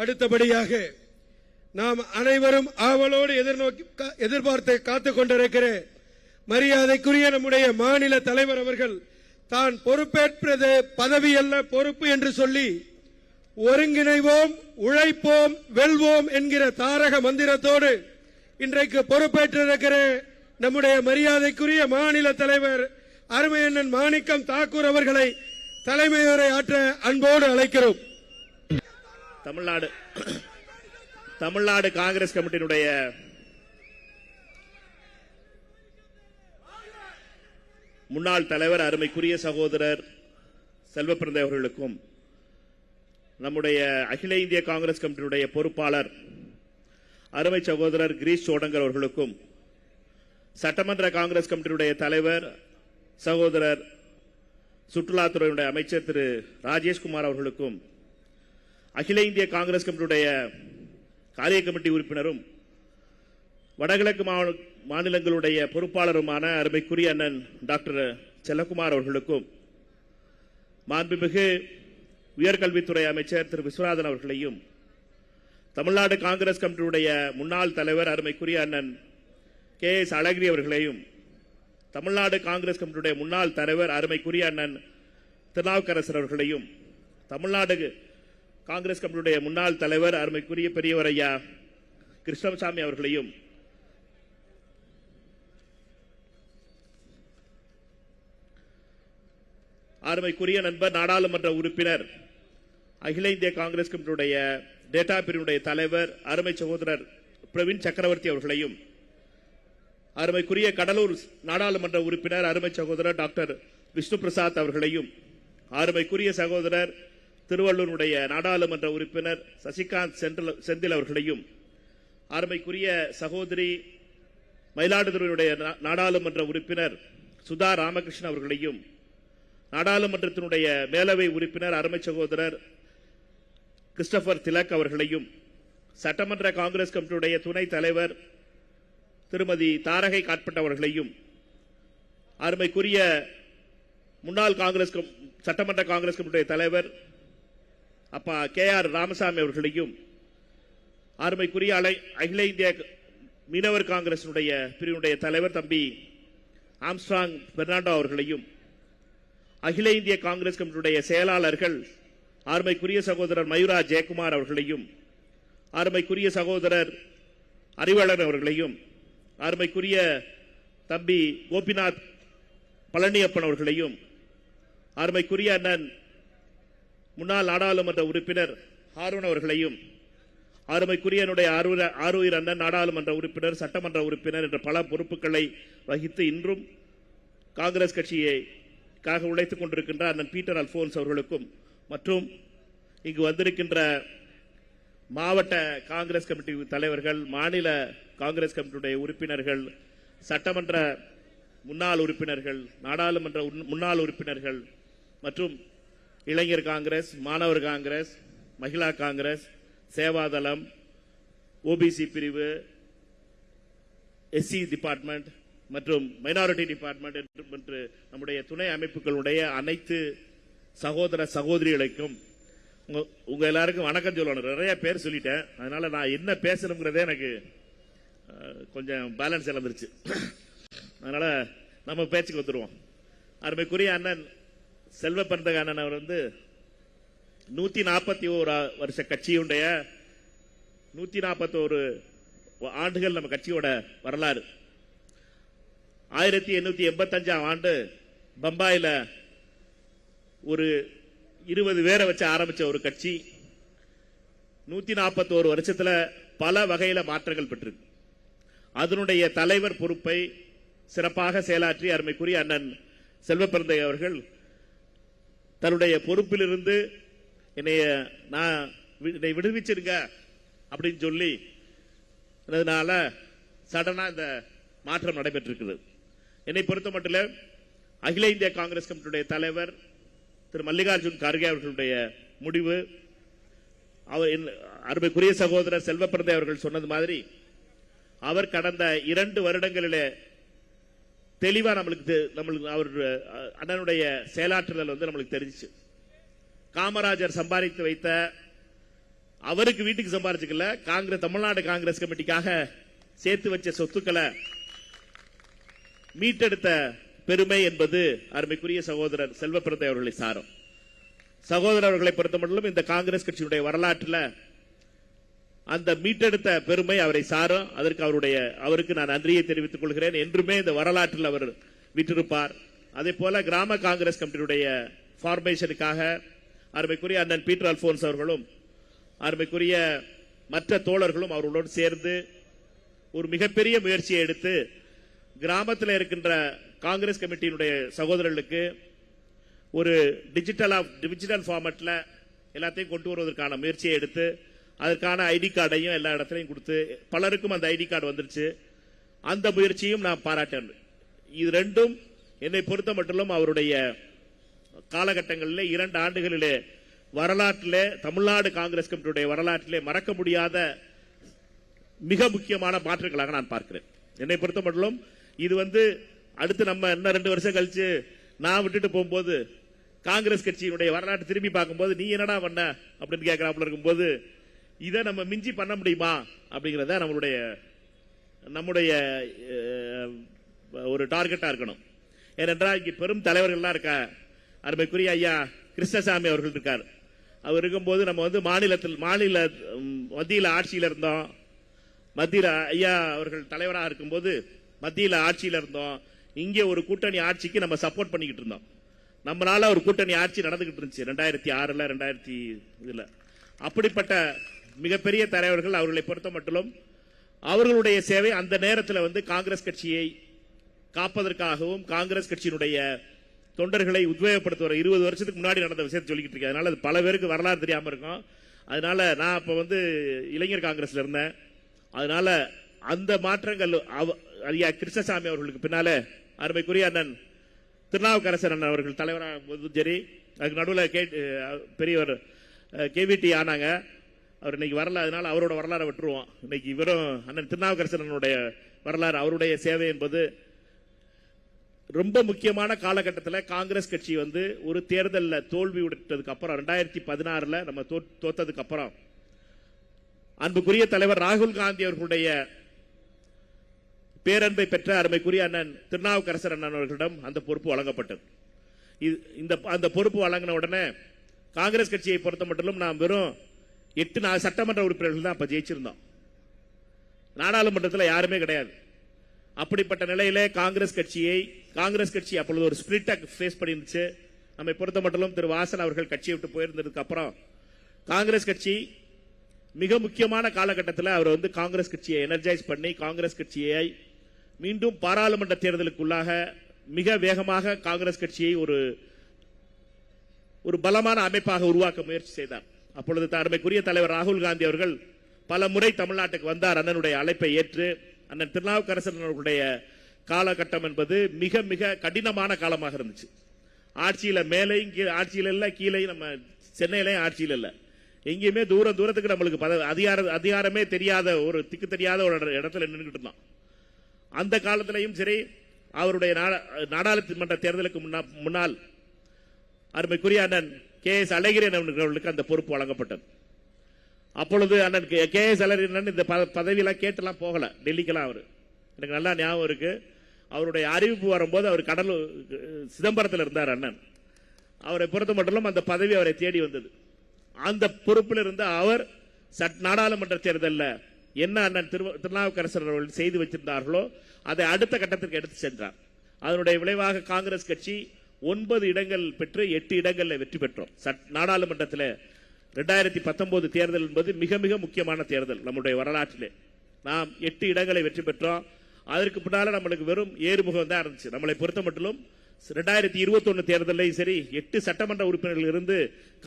அடுத்தபடியாக நாம் அனைவரும் ஆவலோடு எதிர்பார்த்து காத்துக் கொண்டிருக்கிற மரியாதைக்குரிய நம்முடைய மாநில தலைவர் அவர்கள் தான் பொறுப்பேற்றது பதவி அல்ல பொறுப்பு என்று சொல்லி ஒருங்கிணைவோம், உழைப்போம், வெல்வோம் என்கிற தாரக மந்திரத்தோடு இன்றைக்கு பொறுப்பேற்றிருக்கிற நம்முடைய மரியாதைக்குரிய மாநில தலைவர் அருமையண்ணன் மாணிக்கம் தாக்கூர் அவர்களை தலைமையுரை ஆற்ற அன்போடு அழைக்கிறோம். தமிழ்நாடு காங்கிரஸ் கமிட்டியினுடைய முன்னாள் தலைவர் அருமைக்குரிய சகோதரர் செல்வப்பிரந்தை அவர்களுக்கும், நம்முடைய அகில இந்திய காங்கிரஸ் கமிட்டியினுடைய பொறுப்பாளர் அருமை சகோதரர் கிரீஷ் சோடங்கர் அவர்களுக்கும், சட்டமன்ற காங்கிரஸ் கமிட்டியினுடைய தலைவர் சகோதரர் சுற்றுலாத்துறையுடைய அமைச்சர் திரு ராஜேஷ்குமார் அவர்களுக்கும், அகில இந்திய காங்கிரஸ் கமிட்டியுடைய காரிய கமிட்டி உறுப்பினரும் வடகிழக்கு மாநிலங்களுடைய பொறுப்பாளருமான அருமைக்குரிய அண்ணன் டாக்டர் செல்லக்குமார் அவர்களுக்கும், மாண்புமிகு உயர்கல்வித்துறை அமைச்சர் திரு விஸ்வநாதன் அவர்களையும், தமிழ்நாடு காங்கிரஸ் கமிட்டியுடைய முன்னாள் தலைவர் அருமைக்குரிய அண்ணன் KS அழகிரி அவர்களையும், தமிழ்நாடு காங்கிரஸ் கமிட்டியுடைய முன்னாள் தலைவர் அருமைக்குரிய அண்ணன் திருநாவுக்கரசர் அவர்களையும், தமிழ்நாடு காங்கிரஸ் கமிட்டியுடைய முன்னாள் தலைவர் அருமைக்குரிய பெரியவர் ஐயா கிருஷ்ணசாமி அவர்களையும், அருமைக்குரிய நண்பர் நாடாளுமன்ற உறுப்பினர் அகில இந்திய காங்கிரஸ் கமிட்டியுடைய டேட்டா பிரிவினுடைய தலைவர் அருமை சகோதரர் பிரவீன் சக்கரவர்த்தி அவர்களையும், அருமைக்குரிய கடலூர் நாடாளுமன்ற உறுப்பினர் அருமை சகோதரர் டாக்டர் விஷ்ணு பிரசாத் அவர்களையும், அருமைக்குரிய சகோதரர் திருவள்ளூருடைய நாடாளுமன்ற உறுப்பினர் சசிகாந்த் செந்தில் அவர்களையும், அருமைக்குரிய சகோதரி மயிலாடுதுறையுடைய நாடாளுமன்ற உறுப்பினர் சுதா ராமகிருஷ்ணன் அவர்களையும், நாடாளுமன்றத்தினுடைய மேலவை உறுப்பினர் அருமை சகோதரர் கிறிஸ்டபர் திலக் அவர்களையும், சட்டமன்ற காங்கிரஸ் கமிட்டியுடைய துணைத் தலைவர் திருமதி தாரகை காட்பட் அவர்களையும், அருமைக்குரிய முன்னாள் சட்டமன்ற காங்கிரஸ் கமிட்டியுடைய தலைவர் அப்பா KR ராமசாமி அவர்களையும், அருமைக்குரிய அகில இந்திய மீனவர் காங்கிரஸ் பிரிவினுடைய தலைவர் தம்பி ஆம்ஸ்ட்ராங் பெர்னாண்டோ அவர்களையும், அகில இந்திய காங்கிரஸ் கமிட்டியுடைய செயலாளர்கள் அருமைக்குரிய சகோதரர் மயூரா ஜெயக்குமார் அவர்களையும், அருமைக்குரிய சகோதரர் அறிவாளன் அவர்களையும், அருமைக்குரிய தம்பி கோபிநாத் பழனியப்பன் அவர்களையும், அருமைக்குரிய அண்ணன் முன்னாள் நாடாளுமன்ற உறுப்பினர் ஹாரூன் அவர்களையும், அருமைக்குரிய ஆரூர் அண்ணன் நாடாளுமன்ற உறுப்பினர் சட்டமன்ற உறுப்பினர் என்ற பல பொறுப்புகளை வகித்து இன்றும் காங்கிரஸ் கட்சியைக்காக உழைத்துக் கொண்டிருக்கின்ற அண்ணன் பீட்டர் அல்போன்ஸ் அவர்களுக்கும், மற்றும் இங்கு வந்திருக்கின்ற மாவட்ட காங்கிரஸ் கமிட்டி தலைவர்கள், மாநில காங்கிரஸ் கமிட்டியுடைய உறுப்பினர்கள், சட்டமன்ற முன்னாள் உறுப்பினர்கள், நாடாளுமன்ற முன்னாள் உறுப்பினர்கள் மற்றும் இளைஞர் காங்கிரஸ், மாணவர் காங்கிரஸ், மகிழா காங்கிரஸ், சேவாதளம், OBC பிரிவு, SC டிபார்ட்மெண்ட் மற்றும் மைனாரிட்டி டிபார்ட்மெண்ட் என்று நம்முடைய துணை அமைப்புகளுடைய அனைத்து சகோதர சகோதரிகளுக்கும் உங்க எல்லாருக்கும் வணக்கம் சொல்லணும். நிறைய பேர் சொல்லிட்டேன், அதனால நான் என்ன பேசணுங்கிறதே எனக்கு கொஞ்சம் பேலன்ஸ் இழந்துருச்சு. அதனால நம்ம பேச்சுக்கு வந்துடுவோம். அருமைக்குரிய அண்ணன் செல்வப்பிரந்தை அண்ணன் அவர் 141 வருஷ கட்சியுடைய 141 ஆண்டுகள் நம்ம கட்சியோட வரலாறு. 1885ஆம் ஆண்டு பம்பாயில ஒரு 20 பேரை வச்சு ஆரம்பிச்ச ஒரு கட்சி 141 வருஷத்துல பல வகையில மாற்றங்கள் பெற்றிருக்கு. அதனுடைய தலைவர் பொறுப்பை சிறப்பாக செயலாற்றி அருமைக்குரிய அண்ணன் செல்வப்பிரந்தை அவர்கள் தன்னுடைய பொறுப்பிலிருந்து என்னை விடுவிச்சிருங்க அப்படின்னு சொல்லி சடனா இந்த மாற்றம் நடைபெற்றிருக்கிறது. என்னை பொறுத்த மட்டும் அகில இந்திய காங்கிரஸ் கமிட்டியுடைய தலைவர் திரு மல்லிகார்ஜுன் கார்கே அவர்களுடைய முடிவு, அருமைக்குரிய சகோதரர் செல்வப்பிரந்தை அவர்கள் சொன்னது மாதிரி அவர் கடந்த 2 வருடங்களிலே தெளிவா நம்மளுக்கு அவர் அண்ணனுடைய செயலாற்றுதல் நம்மளுக்கு தெரிஞ்சிச்சு. காமராஜர் சம்பாதித்து வைத்த அவருக்கு வீட்டுக்கு சம்பாரிச்சுக்கல, காங்கிரஸ் தமிழ்நாடு காங்கிரஸ் கமிட்டிக்காக சேர்த்து வச்ச சொத்துக்களை மீட்டெடுத்த பெருமை என்பது அருமைக்குரிய சகோதரர் செல்வப்பிரந்தை அவர்களை சாரும். சகோதரர் அவர்களை பொறுத்தமட்டிலும் இந்த காங்கிரஸ் கட்சியுடைய வரலாற்றில் அந்த மீட்டெடுத்த பெருமை அவரை சாரும். அதற்கு அவருக்கு நான் நன்றியை தெரிவித்துக் கொள்கிறேன். என்றுமே இந்த வரலாற்றில் அவர் விட்டிருப்பார். அதே போல கிராம காங்கிரஸ் கமிட்டியுடைய ஃபார்மேஷனுக்காக அருமைக்குரிய அண்ணன் பீட்டர் அல்போன்ஸ் அவர்களும் அருமைக்குரிய மற்ற தோழர்களும் அவர்களோடு சேர்ந்து ஒரு மிகப்பெரிய முயற்சியை எடுத்து கிராமத்தில் இருக்கின்ற காங்கிரஸ் கமிட்டியினுடைய சகோதரர்களுக்கு ஒரு டிஜிட்டல் ஃபார்மேட்ல எல்லாத்தையும் கொண்டு வருவதற்கான முயற்சியை எடுத்து அதற்கான ஐடி கார்டையும் எல்லா இடத்துலையும் கொடுத்து பலருக்கும் அந்த ஐடி கார்டு வந்துருச்சு. அந்த முயற்சியும் நான் பாராட்டேன். இது ரெண்டும் என்னை பொறுத்த மட்டும் அவருடைய காலகட்டங்களிலே 2 ஆண்டுகளிலே வரலாற்றிலே தமிழ்நாடு காங்கிரஸ் கமிட்டியுடைய வரலாற்றிலே மறக்க முடியாத மிக முக்கியமான மாற்றங்களாக நான் பார்க்கிறேன். என்னை பொறுத்த மட்டும் இது அடுத்து நம்ம இன்னும் 2 வருஷம் கழிச்சு நான் விட்டுட்டு போகும்போது காங்கிரஸ் கட்சியினுடைய வரலாற்று திரும்பி பார்க்கும்போது நீ என்னடா பண்ண அப்படின்னு கேட்கிறாப்புல இருக்கும்போது இதை நம்ம மிஞ்சி பண்ண முடியுமா அப்படிங்கிறத நம்முடைய ஒரு டார்கெட்டா இருக்கணும். ஏனென்றால் இங்க பெரும் தலைவர்கள்லாம் இருக்கா. அருமைக்குரிய ஐயா கிருஷ்ணசாமி அவர்கள் இருக்கார். அவர் இருக்கும்போது நம்ம மத்தியில் ஆட்சியில் இருந்தோம். மத்தியில் ஐயா அவர்கள் தலைவராக இருக்கும்போது மத்தியில் ஆட்சியில் இருந்தோம். இங்கே ஒரு கூட்டணி ஆட்சிக்கு நம்ம சப்போர்ட் பண்ணிக்கிட்டு இருந்தோம். நம்மளால ஒரு கூட்டணி ஆட்சி நடந்துகிட்டு இருந்துச்சு 2006 2000 அப்படிப்பட்ட மிகப்பெரிய தலைவர்கள். அவர்களை பொறுத்த மட்டும் அவர்களுடைய சேவை அந்த நேரத்தில் காங்கிரஸ் கட்சியை காப்பதற்காகவும் காங்கிரஸ் கட்சியினுடைய தொண்டர்களை உத்வேகப்படுத்துவார். 20 வருஷத்துக்கு முன்னாடி நடந்த விஷயத்தை சொல்லிக்கிட்டு இருக்கேன். அதனால அது பல பேருக்கு வரலாறு தெரியாம இருக்கும். அதனால நான் அப்ப இளைஞர் காங்கிரஸ்ல இருந்தேன். அதனால அந்த மாற்றங்கள் ஐயா கிருஷ்ணசாமி அவர்களுக்கு பின்னால அருமைக்குரிய அண்ணன் திருநாவுக்கரசர் அண்ணன் அவர்கள் தலைவராக சரி, அதுக்கு நடுவில் பெரியவர் கேவிடி ஆனாங்க. அவர் இன்னைக்கு வரல. அதனால அவரோட வரலாறை விட்டுருவோம். இன்னைக்கு இவரும் அண்ணன் திருநாவுக்கரசர் அண்ணனுடைய வரலாறு, அவருடைய சேவை என்பது ரொம்ப முக்கியமான காலகட்டத்தில் காங்கிரஸ் கட்சி ஒரு தேர்தலில் தோல்வி விட்டதுக்கு அப்புறம் 2016 நம்ம தோத்ததுக்கு அப்புறம் அன்புக்குரிய தலைவர் ராகுல் காந்தி அவர்களுடைய பேரன்பை பெற்ற அருமைக்குரிய அண்ணன் திருநாவுக்கரசர் அண்ணன் அவர்களிடம் அந்த பொறுப்பு வழங்கப்பட்டது. அந்த பொறுப்பு வழங்கின உடனே காங்கிரஸ் கட்சியை பொறுத்த மட்டும் நாம் வெறும் 8 சட்டமன்ற உறுப்பினர்கள் தான் அப்ப ஜெயிச்சிருந்தோம். நாடாளுமன்றத்தில் யாருமே கிடையாது. அப்படிப்பட்ட நிலையிலே காங்கிரஸ் கட்சி அப்பொழுது ஒரு ஸ்பிரிட்டை ஃபேஸ் பண்ணிருந்துச்சு. நம்மை பொறுத்த மட்டும் திரு வாசன் அவர்கள் கட்சியை விட்டு போயிருந்ததுக்கு அப்புறம் காங்கிரஸ் கட்சி மிக முக்கியமான காலகட்டத்தில் அவர் காங்கிரஸ் கட்சியை எனர்ஜைஸ் பண்ணி காங்கிரஸ் கட்சியை மீண்டும் பாராளுமன்ற தேர்தலுக்குள்ளாக மிக வேகமாக காங்கிரஸ் கட்சியை ஒரு பலமான அமைப்பாக உருவாக்க முயற்சி செய்தார். அப்பொழுது அருமைக்குரிய தலைவர் ராகுல் காந்தி அவர்கள் பல முறை தமிழ்நாட்டுக்கு வந்தார். அண்ணனுடைய அழைப்பை ஏற்று அண்ணன் திருநாவுக்கரசர் அவர்களுடைய காலகட்டம் என்பது மிக மிக கடினமான காலமாக இருந்துச்சு. ஆட்சியில மேலையும் ஆட்சியில் இல்ல, கீழே நம்ம சென்னையிலையும் ஆட்சியில் இல்ல, எங்கேயுமே தூரத்துக்கு நம்மளுக்கு அதிகாரமே தெரியாத ஒரு திக்கு தெரியாத ஒரு இடத்துல நின்றுட்டு இருந்தோம். அந்த காலத்திலையும் சரி, அவருடைய நாடாளுமன்ற தேர்தலுக்கு முன்னால் அருமைக்குரிய அண்ணன் KS அழகிரின் அவர்களுக்கு அந்த பொறுப்பு வழங்கப்பட்டது. அப்பொழுது அண்ணன் KS அழகிரின் இந்த பதவியெல்லாம் கேட்டெல்லாம் போகல டெல்லிக்கெல்லாம். அவர் எனக்கு நல்லா ஞாபகம் இருக்கு. அவருடைய அறிவிப்பு வரும்போது அவர் சிதம்பரத்தில் இருந்தார் அண்ணன். அவரை பொறுத்த மட்டும் அந்த பதவி அவரை தேடி வந்தது. அந்த பொறுப்பில் இருந்த அவர் நாடாளுமன்ற தேர்தலில் என்ன அண்ணன் திருநாவுக்கரசர் அவர்கள் செய்து வச்சிருந்தார்களோ அதை அடுத்த கட்டத்திற்கு எடுத்து சென்றார். அதனுடைய விளைவாக காங்கிரஸ் கட்சி 9 இடங்கள் பெற்று 8 இடங்களில் வெற்றி பெற்றோம். நாடாளுமன்றத்தில் 2019 தேர்தல் என்பது மிக மிக முக்கியமான தேர்தல் நம்முடைய வரலாற்றிலே. நாம் 8 இடங்களை வெற்றி பெற்றோம். அதற்கு பின்னால நம்மளுக்கு வெறும் ஏறுமுகம் தான் இருந்துச்சு. நம்மளை பொறுத்த மட்டும் 2021 தேர்தலையும் சரி 8 சட்டமன்ற உறுப்பினர்கள் இருந்து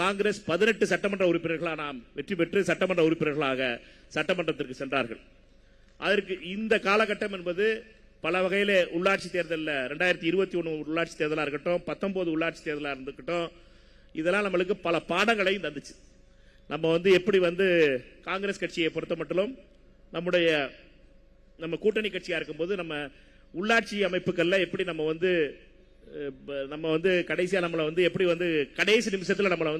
காங்கிரஸ் 18 சட்டமன்ற உறுப்பினர்களாக நாம் வெற்றி பெற்று சட்டமன்ற உறுப்பினர்களாக சட்டமன்றத்திற்கு சென்றார்கள். அதற்கு இந்த காலகட்டம் என்பது பல வகையிலே உள்ளாட்சி தேர்தலில் 2021 உள்ளாட்சி தேர்தலாக இருக்கட்டும், 19 உள்ளாட்சி தேர்தலாக இருக்கட்டும், இதெல்லாம் நம்மளுக்கு பல பாடங்களையும் தந்துச்சு. நம்ம எப்படி காங்கிரஸ் கட்சியை பொறுத்த மட்டும் நம்ம கூட்டணி கட்சியா இருக்கும்போது நம்ம உள்ளாட்சி அமைப்புகள்ல எப்படி நம்ம கடைசியா நம்மளை எப்படி கடைசி நிமிஷத்துல நம்மளை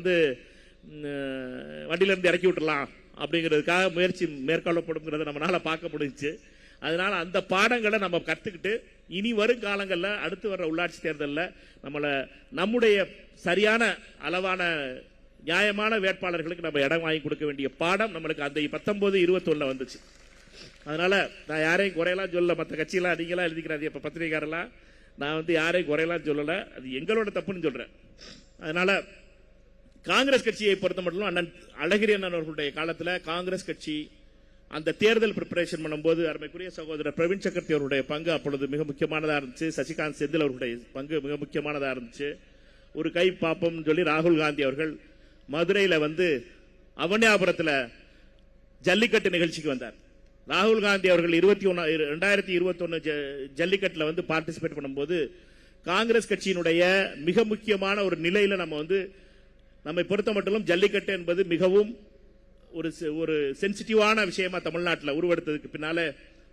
வண்டியில இருந்து இறக்கி விட்டுறலாம் அப்படிங்கிறதுக்காக முயற்சி மேற்கொள்ளப்படுங்கிறத நம்மளால பார்க்க முடிஞ்சுச்சு. அதனால அந்த பாடங்களை நம்ம கத்துக்கிட்டு இனி வரும் காலங்களில் அடுத்து வர்ற உள்ளாட்சி தேர்தலில் நம்முடைய சரியான அளவான நியாயமான வேட்பாளர்களுக்கு நம்ம இடம் வாங்கி கொடுக்க வேண்டிய பாடம் நம்மளுக்கு அந்த 19-21 வந்துச்சு. அதனால நான் யாரையும் குறையெல்லாம் சொல்லல, மற்ற கட்சியெல்லாம் நீங்களாம் எழுதிக்கிறாங்க இப்ப பத்திரிகையாளர்லாம், நான் யாரையும் குறையெல்லாம் சொல்லல, அது எங்களோட தப்புன்னு சொல்றேன். அதனால காங்கிரஸ் கட்சியை பொறுத்த மட்டும் அண்ணன் அழகிரி அண்ணன் அவர்களுடைய காலத்தில் காங்கிரஸ் கட்சி அந்த தேர்தல் பிரிப்பரேஷன் பண்ணும்போது அருமைக்குரிய சகோதரர் பிரவீன் சக்கரவர்த்தி அவருடைய பங்கு அப்பொழுது மிக முக்கியமானதாக இருந்துச்சு. சசிகாந்த் செந்தில் அவருடைய பங்கு மிக முக்கியமானதாக இருந்துச்சு. ஒரு கை பாப்பம் சொல்லி ராகுல் காந்தி அவர்கள் மதுரையில் அவனியாபுரத்தில் ஜல்லிக்கட்டு நிகழ்ச்சிக்கு வந்தார். ராகுல் காந்தி அவர்கள் 2021 ஜல்லிக்கட்டில் பார்ட்டிசிபேட் பண்ணும்போது காங்கிரஸ் கட்சியினுடைய மிக முக்கியமான ஒரு நிலையில நம்மை பொறுத்த மட்டும் ஜல்லிக்கட்டு என்பது மிகவும் ஒரு சென்சிட்டிவான விஷயமா தமிழ்நாட்டில் உருவெடுத்ததுக்கு பின்னால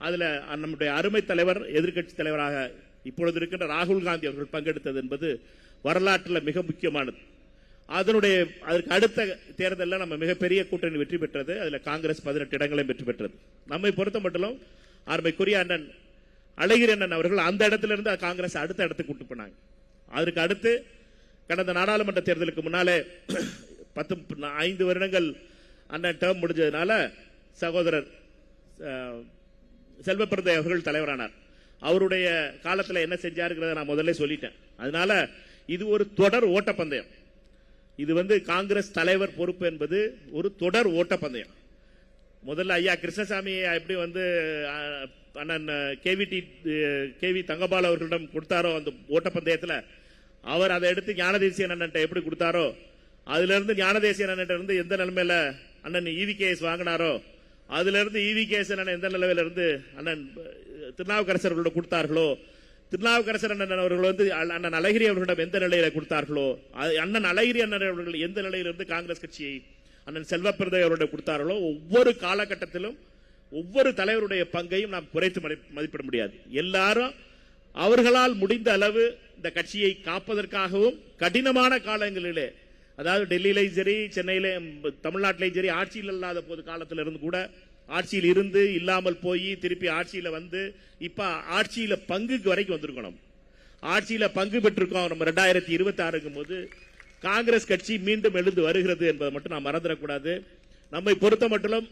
அதுல நம்முடைய அருமை தலைவர் எதிர்க்கட்சி தலைவராக இப்பொழுது இருக்கின்ற ராகுல் காந்தி அவர்கள் பங்கெடுத்தது என்பது வரலாற்றில் மிக முக்கியமானது. அதற்கு அடுத்த தேர்தலில் நம்ம மிகப்பெரிய கூட்டணி வெற்றி பெற்றது. அதுல காங்கிரஸ் 18 இடங்களையும் வெற்றி பெற்றது. நம்மை பொறுத்த மட்டும் அருமைக்குரிய அண்ணன் அழகிரி அண்ணன் அவர்கள் அந்த இடத்துல இருந்து காங்கிரஸ் அடுத்த இடத்துக்கு கூட்டு போனாங்க. அதற்கு அடுத்து கடந்த நாடாளுமன்ற தேர்தலுக்கு முன்னாலே 5 வருடங்கள் அண்ணன் டேர்ம் முடிஞ்சதுனால சகோதரர் செல்வப்பிரதை அவர்கள் தலைவரானார். அவருடைய காலத்தில் என்ன செஞ்சாருங்கிறத நான் முதல்ல சொல்லிட்டேன். அதனால இது ஒரு தொடர் ஓட்டப்பந்தயம். இது காங்கிரஸ் தலைவர் பொறுப்பு என்பது ஒரு தொடர் ஓட்டப்பந்தயம். முதல்ல ஐயா கிருஷ்ணசாமி எப்படி அண்ணன் கேவி தங்கபால் அவர்களிடம் கொடுத்தாரோ அந்த ஓட்டப்பந்தயத்தில், அவர் அதை எடுத்து ஞானதேசியன் அண்ணன் எப்படி கொடுத்தாரோ, அதுல இருந்து ஞானதேசியன் அண்ணன் இருந்து எந்த நிலைமையில அண்ணன் EVKS வாங்கினாரோ, அதுல இருந்து EVKS அண்ணன் எந்த நிலைமையில இருந்து அண்ணன் திருநாவுக்கரசர் கொடுத்தார்களோ, திருநாவுக்கரசர் அண்ணன் அவர்கள் அண்ணன் அழகிரி அவர்களிடம் எந்த நிலையில கொடுத்தார்களோ, அண்ணன் அழகிரி அண்ணன் அவர்கள் எந்த நிலையிலிருந்து காங்கிரஸ் கட்சியை அண்ணன் செல்வப்பிரதை அவருடைய கொடுத்தார்களோ, ஒவ்வொரு காலகட்டத்திலும் ஒவ்வொரு தலைவருடைய பங்கையும் நாம் குறைத்து மதிப்பிட முடியாது. எல்லாரும் அவர்களால் முடிந்த அளவு இந்த கட்சியை காப்பதற்காகவும் கடினமான காலங்களிலே, அதாவது டெல்லியிலையும் சரி சென்னையில தமிழ்நாட்டிலையும் சரி ஆட்சியில் இல்லாத போது காலத்தில் இருந்து கூட ஆட்சியில் இருந்து இல்லாமல் போய் திருப்பி ஆட்சியில இப்ப ஆட்சியில பங்குக்கு வரைக்கும் வந்திருக்கணும். ஆட்சியில பங்கு பெற்றிருக்கோம். நம்ம 2026 போது காங்கிரஸ் கட்சி மீண்டும் எழுந்து வருகிறது என்பதை மட்டும் நாம் மறந்துடக்கூடாது. நம்மை பொறுத்த மட்டும்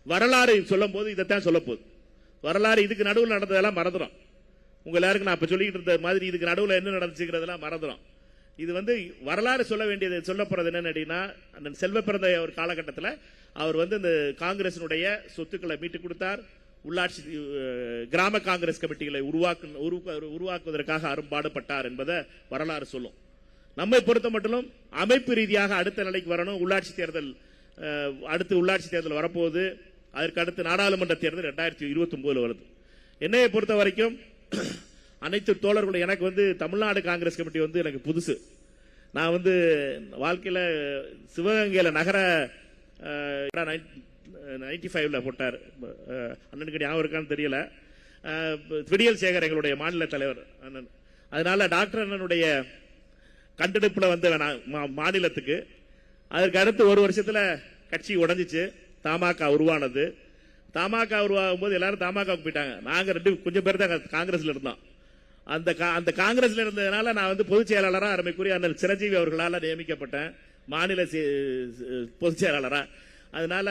வரலாறு சொல்லும் போது இதைத்தான் சொல்ல போகுது. வரலாறு இதுக்கு நடுவில் நடந்ததெல்லாம் மறந்துடும். உங்க எல்லாருக்கும் நான் இப்ப சொல்லிட்டு இருந்த மாதிரி இதுக்கு நடுவில் என்ன நடந்துச்சுங்கிறதெல்லாம் மறந்துடும். இது வரலாறு சொல்ல வேண்டியது சொல்ல போறது என்னன்னா, அந்த செல்வப்பிரதை ஒரு காலகட்டத்தில் அவர் இந்த காங்கிரசினுடைய சொத்துக்களை மீட்டு கொடுத்தார். உள்ளாட்சி கிராம காங்கிரஸ் கமிட்டிகளை உருவாக்குவதற்காக அரும்பாடுபட்டார் என்பதை வரலாறு சொல்லும். நம்மை பொறுத்த மட்டும் அமைப்பு ரீதியாக அடுத்த நிலைக்கு வரணும். உள்ளாட்சி தேர்தல் அடுத்து உள்ளாட்சி தேர்தல் வரப்போகுது. அதற்கு அடுத்து நாடாளுமன்ற தேர்தல் 2029 வருது. என்னையை பொறுத்த வரைக்கும் அனைத்து தோழர்களும் எனக்கு தமிழ்நாடு காங்கிரஸ் கமிட்டி எனக்கு புதுசு. நான் வாழ்க்கையில சிவகங்கையில நகர 95 போட்டார். அண்ணனுக்கு ஞாபகம் இருக்கான்னு தெரியல. விடியல் சேகர் எங்களுடைய மாநில தலைவர் அண்ணன். அதனால டாக்டர் அண்ணனுடைய கண்டெடுப்புல மாநிலத்துக்கு அதற்கு அடுத்து ஒரு வருஷத்துல கட்சி உடைஞ்சிச்சு. தமாக உருவானது. தமாக உருவாகும் போது எல்லாரும் தமாகாவுக்கு போயிட்டாங்க. நாங்க கொஞ்சம் பேர் தான் காங்கிரஸ்ல இருந்தோம். அந்த காங்கிரஸ்ல இருந்ததுனால நான் பொதுச் செயலாளராக அருமைக்குரிய அண்ணன் சிரஞ்சீவி அவர்களால் நியமிக்கப்பட்டேன் மாநில பொதுச் செயலாளரா. அதனால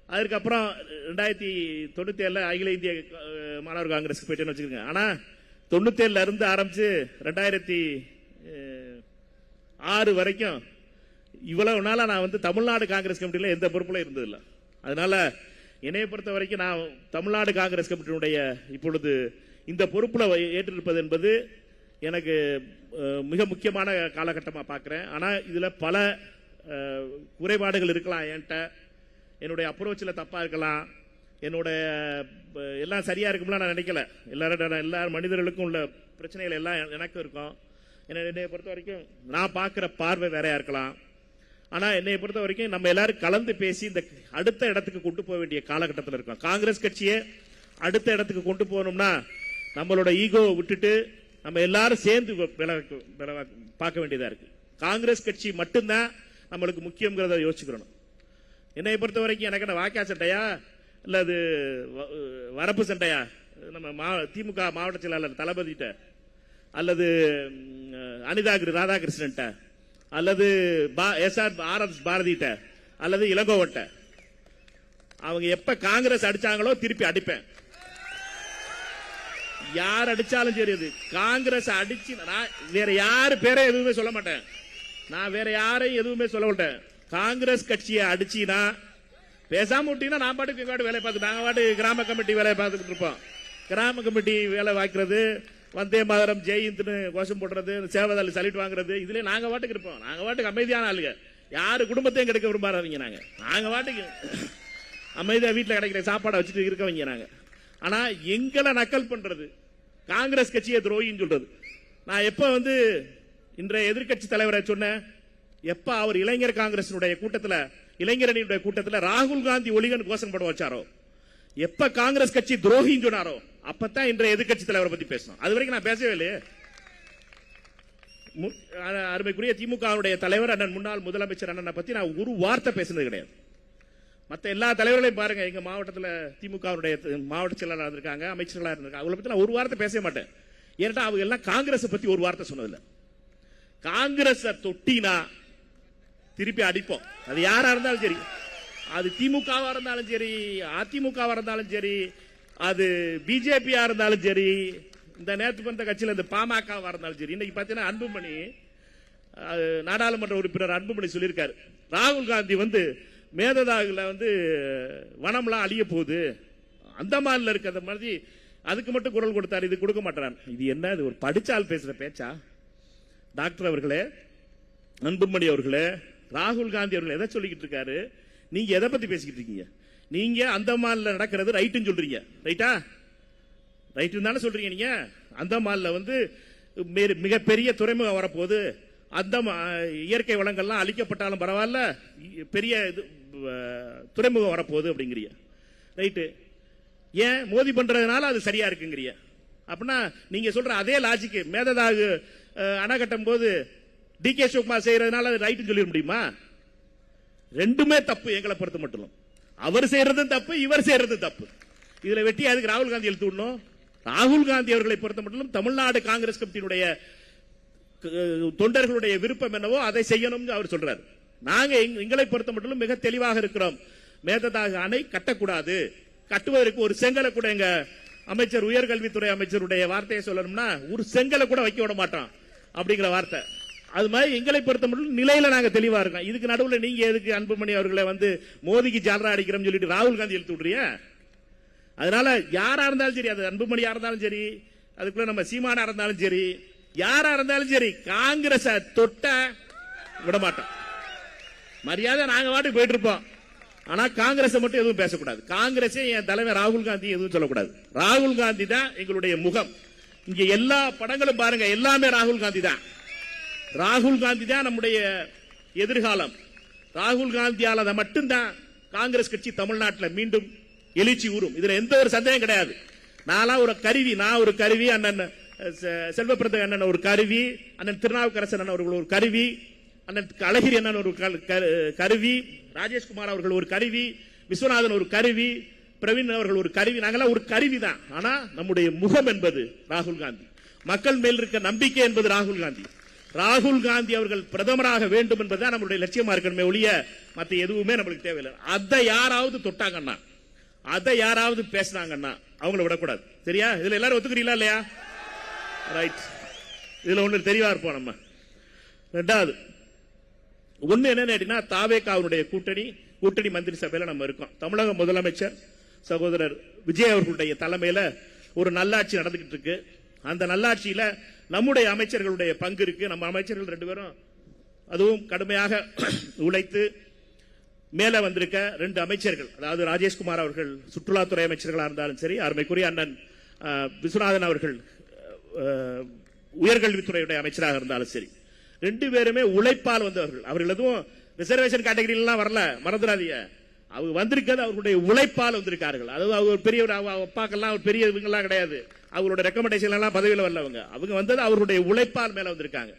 அதுக்கப்புறம் 2097 அகில இந்திய மாணவர் காங்கிரஸ்க்கு போயிட்டேன்னு வச்சுக்கோங்க. ஆனா 97 இருந்து ஆரம்பிச்சு 2006 வரைக்கும் இவ்வளவு நாளா நான் தமிழ்நாடு காங்கிரஸ் கமிட்டியில எந்த பொறுப்புல இருந்ததில்லை. அதனால என்னைய பொறுத்த வரைக்கும் நான் தமிழ்நாடு காங்கிரஸ் கமிட்டியினுடைய இப்பொழுது இந்த பொறுப்புல ஏற்றிருப்பது என்பது எனக்கு மிக முக்கியமான காலகட்டமா பார்க்கிறேன். ஆனா இதுல பல குறைபாடுகள் இருக்கலாம். என்கிட்ட என்னுடைய அப்ரோச்சில் தப்பா இருக்கலாம். என்னுடைய எல்லாம் சரியா இருக்கும்லாம் நான் நினைக்கல. எல்லா மனிதர்களுக்கும் உள்ள பிரச்சனைகள் எல்லாம் எனக்கும் இருக்கும். என்னை பொறுத்த வரைக்கும் நான் பார்க்கிற பார்வை வேறையா இருக்கலாம். ஆனா என்னை பொறுத்த வரைக்கும் நம்ம எல்லாரும் கலந்து பேசி இந்த அடுத்த இடத்துக்கு கொண்டு போக வேண்டிய காலகட்டத்தில் இருக்கோம். காங்கிரஸ் கட்சியை அடுத்த இடத்துக்கு கொண்டு போகணும்னா நம்மளோட ஈகோ விட்டுட்டு நம்ம எல்லாரும் சேர்ந்து பார்க்க வேண்டியதா இருக்கு. காங்கிரஸ் கட்சி மட்டும்தான் நம்மளுக்கு முக்கியங்கிறத யோசிச்சுக்கணும். என்னை பொறுத்த வரைக்கும் எனக்கு என்ன வாக்கியா சண்டையா இல்ல அது வரப்பு சண்டையா? நம்ம திமுக மாவட்ட செயலாளர் தளபதிட்ட அல்லது அனிதாகிரி ராதாகிருஷ்ணன்ட்ட அல்லது RS பாரதிட்ட அல்லது இளங்கோவட்ட அவங்க எப்ப காங்கிரஸ் அடிச்சாங்களோ திருப்பி அடிப்பேன். யார் அடிச்சாலும் சரி, அது காங்கிரஸ் அடிச்சு வேற யாரு பேரை எதுவுமே சொல்ல மாட்டேன். நான் வேற யாரையும் எதுவுமே சொல்ல மாட்டேன். காங்கிரஸ் கட்சியை அடிச்சினா பேசாம விட்டீங்கன்னா நான் பாட்டுக்கு எங்க வேலை பார்த்து நாங்க பாட்டு கிராம கமிட்டி வேலையை பார்த்துக்கிட்டு இருப்போம். கிராம கமிட்டி வேலை வாய்க்கிறது, வந்தே மாதரம் ஜெயிந்த்னு கோஷம் போடுறது, சேவதாலி சலிட்டு வாங்குறது, இதுல நாங்க பாட்டுக்கு இருப்போம். நாங்க பாட்டுக்கு அமைதியான ஆளுங்க, யாரு குடும்பத்தையும் கிடைக்க விரும்பாதவங்க. நாங்க பாட்டுக்கு அமைதியா வீட்டுல கிடைக்கிற சாப்பாடை வச்சுட்டு இருக்கவங்க நாங்க. ஆனா எங்களை நக்கல் பண்றது, காங்கிரஸ் கட்சியை துரோகின்னு சொல்றது. நான் எப்ப இன்றைய எதிர்கட்சி தலைவரை சொன்னேன், எப்ப அவர் இளைஞர் காங்கிரசினுடைய கூட்டத்தில், இளைஞரணியுடைய கூட்டத்தில் ராகுல் காந்தி ஒளிகன் கோஷம் போட வச்சாரோ, எப்ப காங்கிரஸ் கட்சி துரோகின்னு சொன்னாரோ அப்பதான் இன்றைய எதிர்கட்சி தலைவரை பத்தி பேசணும். அது வரைக்கும் நான் பேசவே இல்லையே. அருமைக்குரிய திமுகவுடைய தலைவர் அண்ணன் முன்னாள் முதலமைச்சர் அண்ணனை பத்தி நான் ஒரு வார்த்தை பேசினது கிடையாது. மற்ற எல்லா தலைவர்களையும் பாருங்க, எங்க மாவட்டத்தில் திமுகவுடைய மாவட்ட செயலாளர் இருக்காங்க, அமைச்சர்களா இருந்திருக்காங்க, அவங்களை பத்தி நான் ஒரு வார்த்தை பேசவே மாட்டேன். ஏன்னா அவங்க எல்லாம் காங்கிரஸ் பத்தி ஒரு வார்த்தை சொன்னதில்லை. காங்கிரஸ் தொட்டினா திருப்பி அடிப்போம். அது யாரா இருந்தாலும் சரி, அது திமுகவா இருந்தாலும் சரி, அதிமுகவா இருந்தாலும் சரி, அது பிஜேபியா இருந்தாலும் சரி, இந்த நேற்று வந்த கட்சியில் இந்த பாமகவா இருந்தாலும் சரி. இன்னைக்கு பாத்தீங்கன்னா அன்புமணி, நாடாளுமன்ற உறுப்பினர் அன்புமணி சொல்லியிருக்காரு, ராகுல் காந்தி மேததாகுல வனம்லாம் அழிய போகுது, அந்தமான்ல இருக்கிற மாதிரி அதுக்கு மட்டும் குரல் கொடுத்தாரு, இது கொடுக்க மாட்டான். இது என்ன, இது ஒரு படிச்சால் பேசுற பேச்சா? டாக்டர் அவர்களே, அன்புமணி அவர்களே, ராகுல் காந்தி அவர்கள் எதை சொல்லிக்கிட்டு இருக்காரு? நீங்க எதை பத்தி பேசிக்கிட்டு இருக்கீங்க? நீங்க அந்தமான்ல நடக்கிறது ரைட்டுன்னு சொல்றீங்க, ரைட்டா? ரைட்டு தானே சொல்றீங்க. நீங்க அந்தமான்ல மிகப்பெரிய துறைமுகம் வரப்போகுது, அந்த இயற்கை வளங்கள்லாம் அழிக்கப்பட்டாலும் பரவாயில்ல, பெரிய துறைமுகம் வரப்போகுது அப்படிங்கிறிய, ரைட்டு? ஏன் மோதி பண்றதுனால அது சரியா இருக்குங்கிறிய? அப்படின்னா நீங்க சொல்ற அதே லாஜிக் மேததாகு அணை கட்டும் போது DK சிவகுமார் செய்யறதுனால அது ரைட்டு சொல்லிட முடியுமா? ரெண்டுமே தப்பு. எங்களை பொறுத்த மட்டும் அவர் செய்யறதும் தப்பு, இவர் செய்யறதும் தப்பு. இதுல வெட்டி அதுக்கு ராகுல் காந்தி எழுத்து விடணும். ராகுல் காந்தி அவர்களை பொறுத்த மட்டும் தமிழ்நாடு காங்கிரஸ் கமிட்டியினுடைய தொண்டர்களுடைய விருப்பம் என்னவோ அதை செய்யணும் அவர் சொல்றாரு. நாங்க எங்களை பொறுத்த மட்டும் மிக தெளிவாக இருக்கிறோம். மேததாகு அணை கட்டக்கூடாது, கட்டுவதற்கு ஒரு செங்கலை கூட எங்க அமைச்சர், உயர்கல்வித்துறை அமைச்சருடைய வார்த்தையை சொல்லணும்னா ஒரு செங்கலை கூட வைக்க விட மாட்டோம் அப்படிங்கிற வார்த்தை. அது மாதிரி எங்களை பொறுத்த மட்டும் நிலையில நாங்க தெளிவா இருக்கோம். இதுக்கு நடுவில் நீங்க எதுக்கு அன்புமணி அவர்களை மோதிக்கு ஜாலரா அடிக்கிறோம் சொல்லிட்டு ராகுல் காந்தி எழுத்து விடுறிய? அதனால யாரா இருந்தாலும் சரி, அது அன்புமணியா இருந்தாலும் சரி, அதுக்குள்ள நம்ம சீமானா இருந்தாலும் சரி, யாரா இருந்தாலும் சரி, காங்கிரஸ் தொட்ட விட மாட்டோம். மரியாதை நாங்க வாட்டுக்கு போயிட்டு இருப்போம். ஆனா காங்கிரஸ் மட்டும் எதுவும் பேசக்கூடாது. காங்கிரஸே என் தலைவர் ராகுல் காந்தி எதுவும் சொல்லக்கூடாது. ராகுல் காந்தி தான் எங்களுடைய முகம். இங்க எல்லா படங்களும் பாருங்க, எல்லாமே ராகுல் காந்தி தான். ராகுல் காந்தி தான் நம்முடைய எதிர்காலம். ராகுல் காந்தியால மட்டும்தான் காங்கிரஸ் கட்சி தமிழ்நாட்டில் மீண்டும் எழுச்சி ஊறும். இதுல எந்த ஒரு சந்தேகம் கிடையாது. நான் ஒரு கருவி, அண்ணன் செல்வப்பிரத அண்ணன் ஒரு கருவி, அண்ணன் திருநாவுக்கரசன் அண்ணன் அவர்கள் ஒரு கருவி, அண்ணன் அழகிரி அண்ணன் ஒரு கருவி, ராஜேஷ்குமார் அவர்கள் ஒரு கருவி, விஸ்வநாதன் ஒரு கருவி, பிரவீன் அவர்கள் ஒரு கருவி. நாங்கெல்லாம் ஒரு கருவி தான். ஆனா நம்முடைய முகம் என்பது ராகுல் காந்தி. மக்கள் மேல் இருக்க நம்பிக்கை என்பது ராகுல் காந்தி. ராகுல் காந்தி அவர்கள் பிரதமராக வேண்டும் என்பதுதான் நம்மளுடைய லட்சியமா இருக்கணுமே ஒழிய மற்ற எதுவுமே நம்மளுக்கு தேவையில்லை. அதை யாராவது தொட்டாங்கன்னா, அதை யாராவது பேசினாங்கன்னா அவங்கள விடக்கூடாது. சரியா? இதுல எல்லாரும் ஒத்துக்கிறீங்களா இல்லையா? ரைட். இதுல ஒண்ணு தெளிவா இருப்போம். நம்ம ரெண்டாவது ஒண்ணு என்னன்னு தாவேகாவுடைய கூட்டணி மந்திரி சபையில நம்ம இருக்கோம். தமிழக முதலமைச்சர் சகோதரர் விஜய் அவர்களுடைய தலைமையில ஒரு நல்லாட்சி நடந்துகிட்டு இருக்கு. அந்த நல்லாட்சியில நம்முடைய அமைச்சர்களுடைய பங்கு இருக்கு. நம்ம அமைச்சர்கள் 2 பேரும் அதுவும் கடுமையாக உழைத்து மேல வந்திருக்க 2 அமைச்சர்கள், அதாவது ராஜேஷ்குமார் அவர்கள் சுற்றுலாத்துறை அமைச்சர்களா இருந்தாலும் சரி, அருமைக்குரிய அண்ணன் விஸ்வநாதன் அவர்கள் உயர்கல்வித்துறையுடைய அமைச்சராக இருந்தாலும் சரி, 2 பேருமே உழைப்பால் வந்தவர்கள். அவர்கள் எதுவும் ரிசர்வேஷன் கேட்டகரியிலாம் வரல, மறந்துடாதீங்க. அவங்க வந்திருக்கிறது அவர்களுடைய உழைப்பால் வந்திருக்கார்கள். அதாவது அவர் பெரிய அப்பாக்கெல்லாம் ஒரு பெரிய இவங்கெல்லாம் கிடையாது, அவங்களோட ரெக்கமெண்டேஷன் எல்லாம் பதவியில் வரல. அவங்க வந்தது அவருடைய உழைப்பால் மேல வந்திருக்காங்க.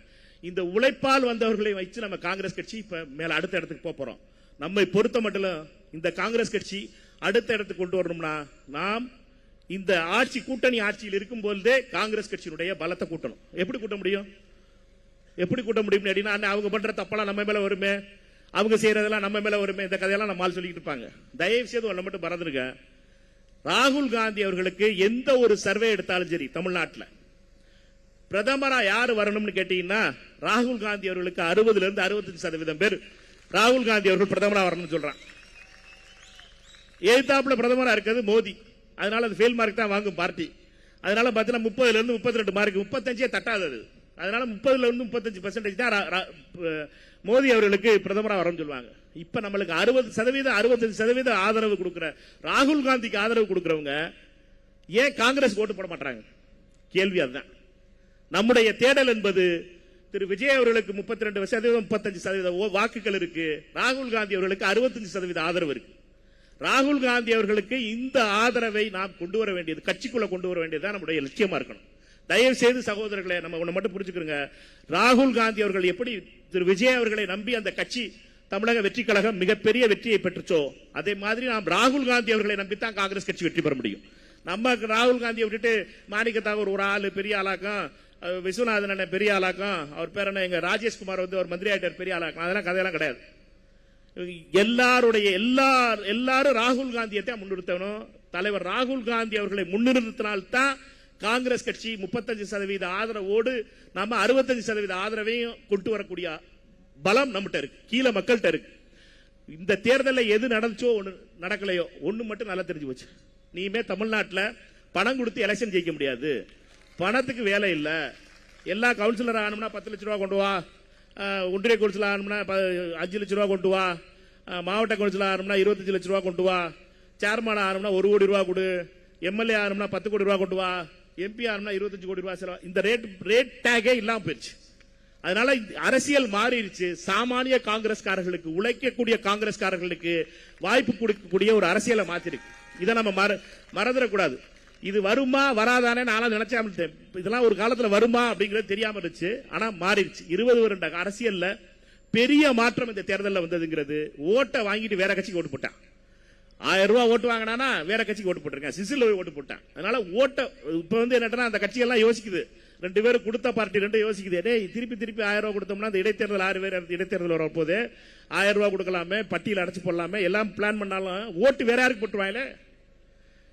இந்த உழைப்பால் வந்தவர்களை வச்சு நம்ம காங்கிரஸ் கட்சி இப்ப மேல அடுத்த இடத்துக்கு போறோம். நம்மை பொறுத்த மட்டும் இந்த காங்கிரஸ் கட்சி அடுத்த இடத்துக்கு கொண்டு வரணும்னா நாம் இந்த ஆட்சி கூட்டணி ஆட்சியில் இருக்கும் போதே காங்கிரஸ் கட்சியினுடைய பலத்தை கூட்டணும். எப்படி கூட்ட முடியும்? எப்படி கூட்ட முடியும் அப்படின்னா, அவங்க பண்ற தப்பெல்லாம் நம்ம மேல வருமே, அவங்க செய்யறதெல்லாம் நம்ம மேல வருமே, இந்த கதையெல்லாம் நம்ம சொல்லிட்டு இருப்பாங்க. தயவு செய்து ஒண்ணு மட்டும் மறந்துருங்க, ராகுல் காந்தி அவர்களுக்கு எந்த ஒரு சர்வே எடுத்தாலும் சரி, தமிழ்நாட்டில் பிரதமரா யார் வரணும்னு கேட்டீங்கன்னா, ராகுல் காந்தி அவர்களுக்கு 60% இருந்து 65% பேர் ராகுல் காந்தி அவர்கள் பிரதமரா வரணும்னு சொல்றான். எதிர்த்தாப்புல பிரதமரா இருக்கிறது மோடி, அதனால அது ஃபெயில் மார்க் தான் வாங்கும் பார்ட்டி. அதனால பார்த்தீங்கன்னா 30% இருந்து 32 மார்க், 35 தட்டாதது. அதனால 30% இருந்து 35% தான் மோடி அவர்களுக்கு பிரதமரா வரணும்னு சொல்லுவாங்க. இப்ப நம்மளுக்கு 60% 65% ஆதரவு கொடுக்கிற ராகுல் காந்திக்கு ஆதரவு கொடுக்கிறவங்க ஏன் காங்கிரஸ் ஓட்டு போட மாட்டாங்க? கேள்வி அதுதான். நம்முடைய தேடல் என்பது திரு விஜய் அவர்களுக்கு 32% 35% வாக்குகள் இருக்கு, ராகுல் காந்தி அவர்களுக்கு 65% ஆதரவு இருக்கு. ராகுல் காந்தி அவர்களுக்கு இந்த ஆதரவை நாம் கொண்டு வர வேண்டியது, கட்சிக்குள்ள கொண்டு வர வேண்டியது நம்முடைய லட்சியமா இருக்கணும். தயவு செய்து சகோதரர்களை நம்ம ஒண்ணு மட்டும் புரிஞ்சுக்கிறோங்க, ராகுல் காந்தி அவர்கள் எப்படி திரு விஜய் அவர்களை நம்பி அந்த கட்சி தமிழக வெற்றி கழகம் மிகப்பெரிய வெற்றியை பெற்றுச்சோ, அதே மாதிரி நாம் ராகுல் காந்தி அவர்களை நம்பித்தான் காங்கிரஸ் கட்சி வெற்றி பெற முடியும். நம்ம ராகுல் காந்தியை விட்டுட்டு மாணிக்கத்தாகூர் ஒரு ஆளு பெரிய ஆளாக்கம், விஸ்வநாதன் பெரிய ஆளாக்கம், அவர் பேர் என்ன, எங்க ராஜேஷ்குமார் வந்து ஒரு மந்திரி ஆயிட்டார் பெரிய ஆளாக்கம், அதெல்லாம் கதையெல்லாம் கிடையாது. எல்லாரும் ராகுல் காந்தியை தான் முன்னிறுத்தணும். தலைவர் ராகுல் காந்தி அவர்களை முன்னிறுத்தினால்தான் காங்கிரஸ் கட்சி 35% ஆதரவோடு நம்ம 65% ஆதரவையும் கொண்டு வரக்கூடிய பலம் நம்மகிட்ட இருக்கு, கீழே மக்கள்கிட்ட இருக்கு. இந்த தேர்தலில் எது நடந்துச்சோ ஒண்ணு நடக்கலையோ ஒண்ணு மட்டும் நல்லா தெரிஞ்சு போச்சு, நீமே தமிழ்நாட்டில் பணம் கொடுத்து எலெக்ஷன் ஜெயிக்க முடியாது, பணத்துக்கு வேலை இல்ல. எல்லா கவுன்சிலர் ஆகணும்னா 10 லட்சம் ரூபா கொண்டு வா, ஒன்றிய கவுன்சிலர் ஆகணும்னா 5 லட்சம் ரூபா கொண்டு வா, மாவட்ட கவுன்சிலர் ஆகணும்னா 25 லட்சம் ரூபா கொண்டு வா, சேர்மன் ஆகணும்னா 1 கோடி ரூபா கொடு, எம்எல்ஏ ஆகணும்னா 10 கோடி ரூபா கொண்டு வா, எம்பி ஆகணும்னா 25 கோடி ரூபா செலவு. இந்த ரேட் டேகே இல்லாம போயிருச்சு. அதனால அரசியல் மாறிடுச்சு. சாமானிய காங்கிரஸ்காரர்களுக்கு, உழைக்கக்கூடிய காங்கிரஸ்காரர்களுக்கு வாய்ப்பு கொடுக்கக்கூடிய ஒரு அரசியலை மாத்திருக்கு. இதை நம்ம மறந்துடக்கூடாது. இது வருமா வராதானே நான் நினைச்சாம, இதெல்லாம் ஒரு காலத்துல வருமா அப்படிங்கிறது தெரியாம இருந்துச்சு, ஆனா மாறிடுச்சு. 20 வருட அரசியல்ல பெரிய மாற்றம் இந்த தேர்தலில் வந்ததுங்கிறது. ஓட்டை வாங்கிட்டு வேற கட்சிக்கு ஓட்டு போட்டான். 1000 ரூபாய் ஓட்டு வாங்கினா வேற கட்சிக்கு ஓட்டு போட்டிருக்கேன், சிசில் ஓட்டு போட்டான். அதனால ஓட்ட இப்ப வந்து என்னன்னா, அந்த கட்சியெல்லாம் யோசிக்குது, 2 பேரும் கொடுத்த பார்ட்டி 2 யோசிக்குது, திருப்பி 1000 ரூபாய் கொடுத்தோம்னா அந்த இடைத்தேர்தல் 6 பேர் இடைத்தேர்தல் வர போது 1000 ரூபாய் கொடுக்கலாமே, பட்டியல் அடைச்சு போடலாமே, எல்லாம் பிளான் பண்ணாலும் ஓட்டு வேற யாருக்கு போட்டுருவாங்களே.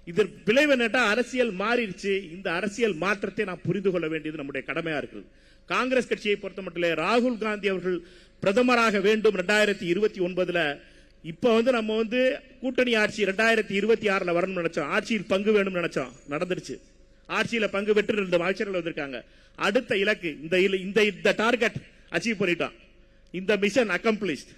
இது விளைவு என்னட்டா, அரசியல் மாறிடுச்சு. இந்த அரசியல் மாற்றத்தை நாம் புரிந்து கொள்ள வேண்டியது நம்முடைய கடமையா இருக்குது. காங்கிரஸ் கட்சியை பொறுத்த மட்டும் ராகுல் காந்தி அவர்கள் பிரதமராக வேண்டும் 2029. இப்ப வந்து நம்ம வந்து கூட்டணி ஆட்சி 2026 வரணும்னு நினைச்சோம், ஆட்சியில் பங்கு வேணும் நினைச்சோம், நடந்துருச்சு. ஆட்சியில பங்கு பெற்று 2 அமைச்சர்கள் வந்திருக்காங்க. அடுத்த இலக்கு இந்த டார்கெட் அச்சீவ் பண்ணிட்டோம். இந்த மிஷன் அக்கம்ப்ளிஷ்ட்.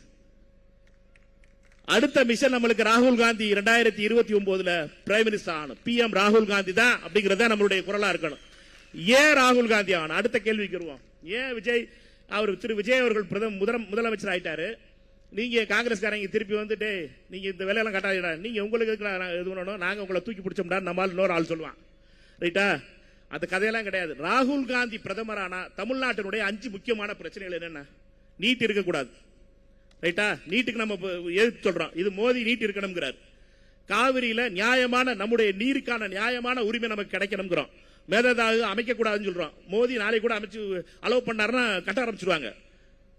அடுத்த மிஷன் நம்மளுக்கு ராகுல் காந்தி 2029 பிரைம் மினிஸ்டர் ஆகணும். பிஎம் ராகுல் காந்தி தான் அப்படிங்கறத நம்மளுடைய குரலா இருக்கணும். ஏன் ராகுல் காந்தி ஆகணும்? அடுத்த கேள்விக்கு வருவோம். ஏன் திரு விஜய் அவர்கள் முதலமைச்சர் ஆயிட்டாரு, நீங்க காங்கிரஸ்காரங்க திருப்பி வந்துட்டு நீங்க இந்த வேலையெல்லாம் கட்டாதீடா, நீங்க உங்களுக்கு இது பண்ணணும், நாங்க உங்களை தூக்கி பிடிச்சோம்டா நம்மால் இன்னொரு ஆள் சொல்லுவான், ரைட்டா? அந்த கதையெல்லாம் கிடையாது. ராகுல் காந்தி பிரதமரானா தமிழ்நாட்டினுடைய 5 முக்கியமான பிரச்சனைகள் என்னென்ன? நீட் இருக்கக்கூடாது, ரைட்டா? நீட்டுக்கு நம்ம எதிர்த்து சொல்றோம், இது மோடி நீட் இருக்கணும்ங்கிறார். காவிரியில நியாயமான நம்முடைய நீருக்கான நியாயமான உரிமை நமக்கு கிடைக்கணும்ங்கிறோம். மேதாதாக அமைக்க கூடாதுன்னு சொல்றோம். மோடி நாளை கூட அமைச்சு அலோவ் பண்ணாருன்னா கட்ட ஆரம்பிச்சிருவாங்க.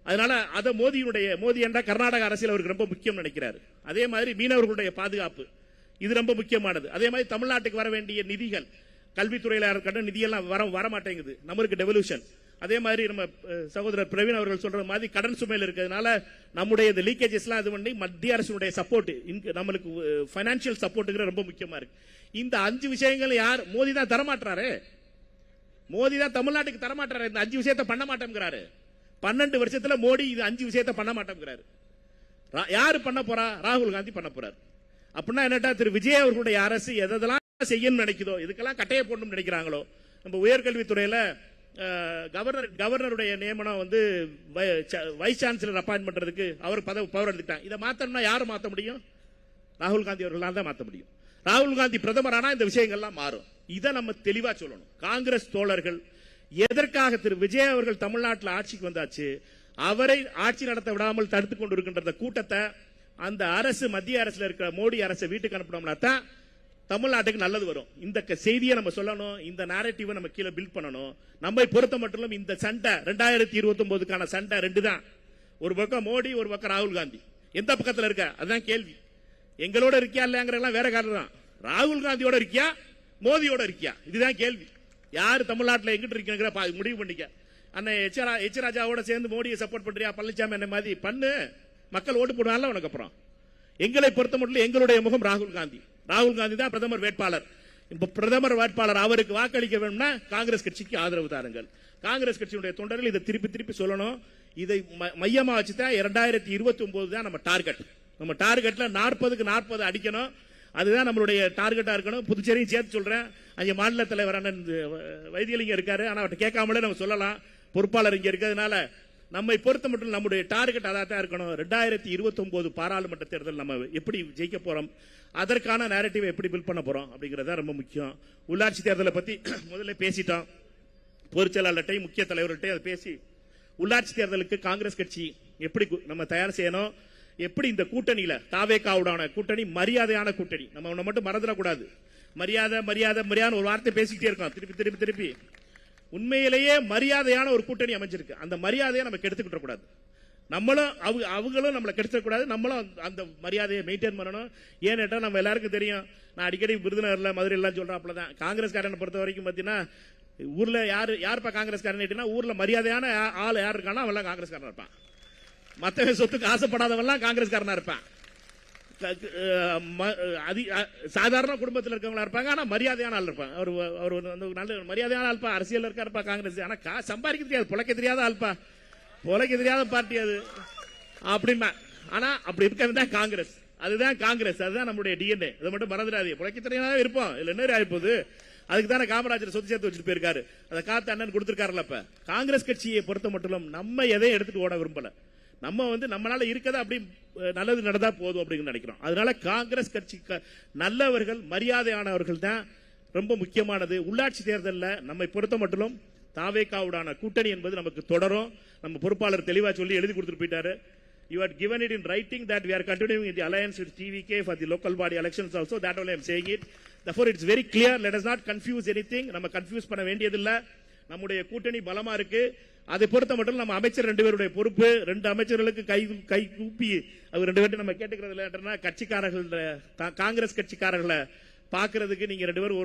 அதனால அதை மோடி என்றா கர்நாடக அரசியல் அவருக்கு ரொம்ப முக்கியம் நினைக்கிறாரு. அதே மாதிரி மீனவர்களுடைய பாதுகாப்பு இது ரொம்ப முக்கியமானது. அதே மாதிரி தமிழ்நாட்டுக்கு வர வேண்டிய நிதிகள், கல்வித்துறையில இருக்க நிதியெல்லாம் வர மாட்டேங்குது, நம்மளுக்கு டெவல்யூஷன். அதே மாதிரி நம்ம சகோதரர் பிரவீன் அவர்கள் சொல்ற மாதிரி கடன் சுமையில் இருக்கிறதுனால நம்முடைய இந்த லீக்கேஜஸ் எல்லாம் இது பண்ணி மத்திய அரசுடைய சப்போர்ட், நம்மளுக்கு பைனான்சியல் சப்போர்ட்டுங்கிற ரொம்ப முக்கியமா இருக்கு. இந்த 5 விஷயங்கள் யார்? மோடி தான் தரமாட்டாரு. மோடி தான் தமிழ்நாட்டுக்கு தரமாட்டாரு. இந்த 5 விஷயத்தை பண்ண மாட்டேங்கிறாரு. 12 வருஷத்துல மோடி இது 5 விஷயத்தை பண்ண மாட்டேங்கிறாரு. யாரு பண்ண போறா? ராகுல் காந்தி பண்ண போறாரு. அப்படின்னா என்னட்டா, திரு விஜய் அவர்களுடைய அரசு எதெல்லாம் செய்யணும்னு நினைக்குதோ, இதுக்கெல்லாம் கட்டையை போடணும்னு நினைக்கிறாங்களோ, நம்ம உயர்கல்வித்துறையில கவர்னருடைய நியமனம் வந்து வைஸ் சான்சலர் அப்பாயின்ட் பண்றதுக்கு அவர் பவர் எடுத்துட்டாங்க. இதை மாத்தணும்னா யாரும் மாத்த முடியும்? ராகுல் காந்தி அவர்களால் தான் மாத்த முடியும். ராகுல் காந்தி பிரதமரானா இந்த விஷயங்கள்லாம் மாறும். இதை நம்ம தெளிவா சொல்லணும். காங்கிரஸ் தோழர்கள் எதற்காக திரு விஜய் அவர்கள் தமிழ்நாட்டில் ஆட்சிக்கு வந்தாச்சு, அவரை ஆட்சி நடத்த விடாமல் தடுத்துக் கொண்டிருக்கின்ற கூட்டத்தை அந்த அரசு மத்திய அரசுல இருக்கிற மோடி அரசை வீட்டுக்கு அனுப்பினோம்னா தான் தமிழ்நாட்டுக்கு நல்லது வரும். இந்த செய்தியை நம்ம சொல்லணும், இந்த நேரட்டிவை நம்ம கீழே பில்ட் பண்ணணும். நம்மை பொறுத்த மட்டும் இந்த சண்டை 2029க்கான சண்டை ரெண்டு தான். ஒரு பக்கம் மோடி, ஒரு பக்கம் ராகுல் காந்தி. எந்த பக்கத்தில் இருக்க அதுதான் கேள்வி. எங்களோட இருக்கியா இல்லையாங்கிறதெல்லாம் வேற காரணம் தான். ராகுல் காந்தியோட இருக்கியா, மோதியோட இருக்கியா, இதுதான் கேள்வி. யார் தமிழ்நாட்டில் எங்கிட்டு இருக்கிற முடிவு பண்ணிக்க. அண்ணன் எச் ராஜாவோட சேர்ந்து மோடியை சப்போர்ட் பண்றியா, பழனிசாமி என்ன மாதிரி பண்ணு, மக்கள் ஓட்டு போடுவாங்க உனக்கு. அப்புறம் எங்களை பொறுத்த மட்டும் எங்களுடைய முகம் ராகுல் காந்தி. ராகுல் காந்தி தான் பிரதமர் வேட்பாளர். இப்ப பிரதமர் வேட்பாளர் அவருக்கு வாக்களிக்க வேணும்னா காங்கிரஸ் கட்சிக்கு ஆதரவு தாருங்கள். காங்கிரஸ் கட்சியுடைய தொண்டர்கள் இதை திருப்பி திருப்பி சொல்லணும். இதை மையமா வச்சுதான் 2029 தான் நம்ம டார்கெட். நம்ம டார்கெட்ல 40க்கு 40 அடிக்கணும். அதுதான் நம்மளுடைய டார்கெட்டா இருக்கணும். புதுச்சேரியும் சேர்த்து சொல்றேன். அங்கே மாநில தலைவர் அண்ணன் வைத்தியலிங்கம் இருக்காரு. ஆனா அவர்கிட்ட கேட்காமலே நம்ம சொல்லலாம். பொறுப்பாளர் இங்க இருக்கிறதுனால நம்மை பொறுத்த மட்டும் நம்முடைய டார்கெட் அதான் இருக்கணும். 2029 பாராளுமன்ற தேர்தல் நம்ம எப்படி ஜெயிக்க போறோம், அதற்கான நேரட்டிவை எப்படி பில்ட் பண்ண போறோம் அப்படிங்கறத ரொம்ப முக்கியம். உள்ளாட்சி தேர்தலை பத்தி முதல்ல பேசிட்டோம். பொதுச்செயலாளர்கிட்டையும் முக்கிய தலைவர்கிட்டையும் அதை பேசி உள்ளாட்சி தேர்தலுக்கு காங்கிரஸ் கட்சி எப்படி நம்ம தயார் செய்யணும், எப்படி இந்த கூட்டணியில தாவேகாவுடான கூட்டணி மரியாதையான கூட்டணி. நம்ம ஒண்ணு மட்டும் மறந்துடக்கூடாது. மரியாதை மரியாதை மரியாதை ஒரு வார்த்தை பேசிக்கிட்டே இருக்கோம் திருப்பி திருப்பி திருப்பி. உண்மையிலேயே மரியாதையான ஒரு கூட்டணி அமைஞ்சிருக்கு. அந்த மரியாதையை நம்ம கெடுத்துக்கிட்ட கூடாது. நம்மளும் அவங்களும் நம்மளை கெடுத்துக்கூடாது. நம்மளும் அந்த மரியாதையை மெயின்டைன் பண்ணணும். ஏன்னா நம்ம எல்லாருக்கும் தெரியும். நான் அடிக்கடி விருதுநகர்ல மதுரை எல்லாம் சொல்றாப்லதான். காங்கிரஸ்காரனை பொறுத்த வரைக்கும் பாத்தீங்கன்னா ஊர்ல யாருப்பா காங்கிரஸ்காரன், ஊர்ல மரியாதையான ஆள் யார் இருக்கானோ அவெல்லாம் காங்கிரஸ்காரன் இருப்பான். மத்தவன் சொத்துக்கு ஆசைப்படாதவெல்லாம் காங்கிரஸ்காரனா இருப்பான். சாதாரண குடும்பத்தில் இருக்கவங்களா இருப்பாங்க. ஆனா மரியாதையான ஆள் இருப்பாங்க. அவர் நல்ல மரியாதையான ஆள்பா. அரசியல் இருக்காருப்பா காங்கிரஸ். ஆனா சம்பாதிக்க தெரியாது, பொழைக்க தெரியாத ஆள்பா, பொழைக்க தெரியாத பார்ட்டி அது அப்படின்னா. ஆனா அப்படி இருக்கிறது காங்கிரஸ். அதுதான் காங்கிரஸ், அதுதான் நம்மளுடைய டிஎன்ஏ. அதை மட்டும் மறந்துடாதீங்க. பொழைக்க தெரியாத இருப்போம். இல்ல என்ன ஆயிப்போகுது. அதுக்கு தானே காமராஜர் சொத்து சேர்த்து வச்சுட்டு போயிருக்காரு. அதை காத்து அண்ணன் கொடுத்திருக்காருல்ல. இப்ப காங்கிரஸ் கட்சியை பொறுத்த மட்டும் நம்ம எதையும் எடுத்துட்டு ஓட விரும்பல. நம்ம நம்மளால இருக்கதா அப்படி நல்லது நடந்தா போதும் அப்படின்னு நினைக்கிறோம். அதனால காங்கிரஸ் கட்சி நல்லவர்கள், மரியாதையானவர்கள் தான் ரொம்ப முக்கியமானது. உள்ளாட்சி தேர்தலில் நம்மை பொறுத்த மட்டும் தாவேகாவுடான கூட்டணி என்பது நமக்கு தொடரும். நம்ம பொறுப்பாளர் தெளிவா சொல்லி எழுதி கொடுத்துட்டு போயிட்டாரு. You had given it in writing that we are continuing in the alliance with TVK for the local body elections also. That only I am saying it. Therefore, it's very clear. Let us not confuse anything. நம்ம confuse பண்ண வேண்டியதில்லை. நம்முடைய கூட்டணி பலமா இருக்கு. அதை பொறுத்த மட்டும் நம்ம அமைச்சர் 2 பேருடைய பொறுப்பு. 2 அமைச்சர்களுக்கு கை கூப்பி அவர் 2 பேரும் நம்ம கேட்டுக்கிறது இல்லைன்னா, கட்சிக்காரர்கள் காங்கிரஸ் கட்சிக்காரர்களை பாக்குறதுக்கு நீங்க 2 பேரும்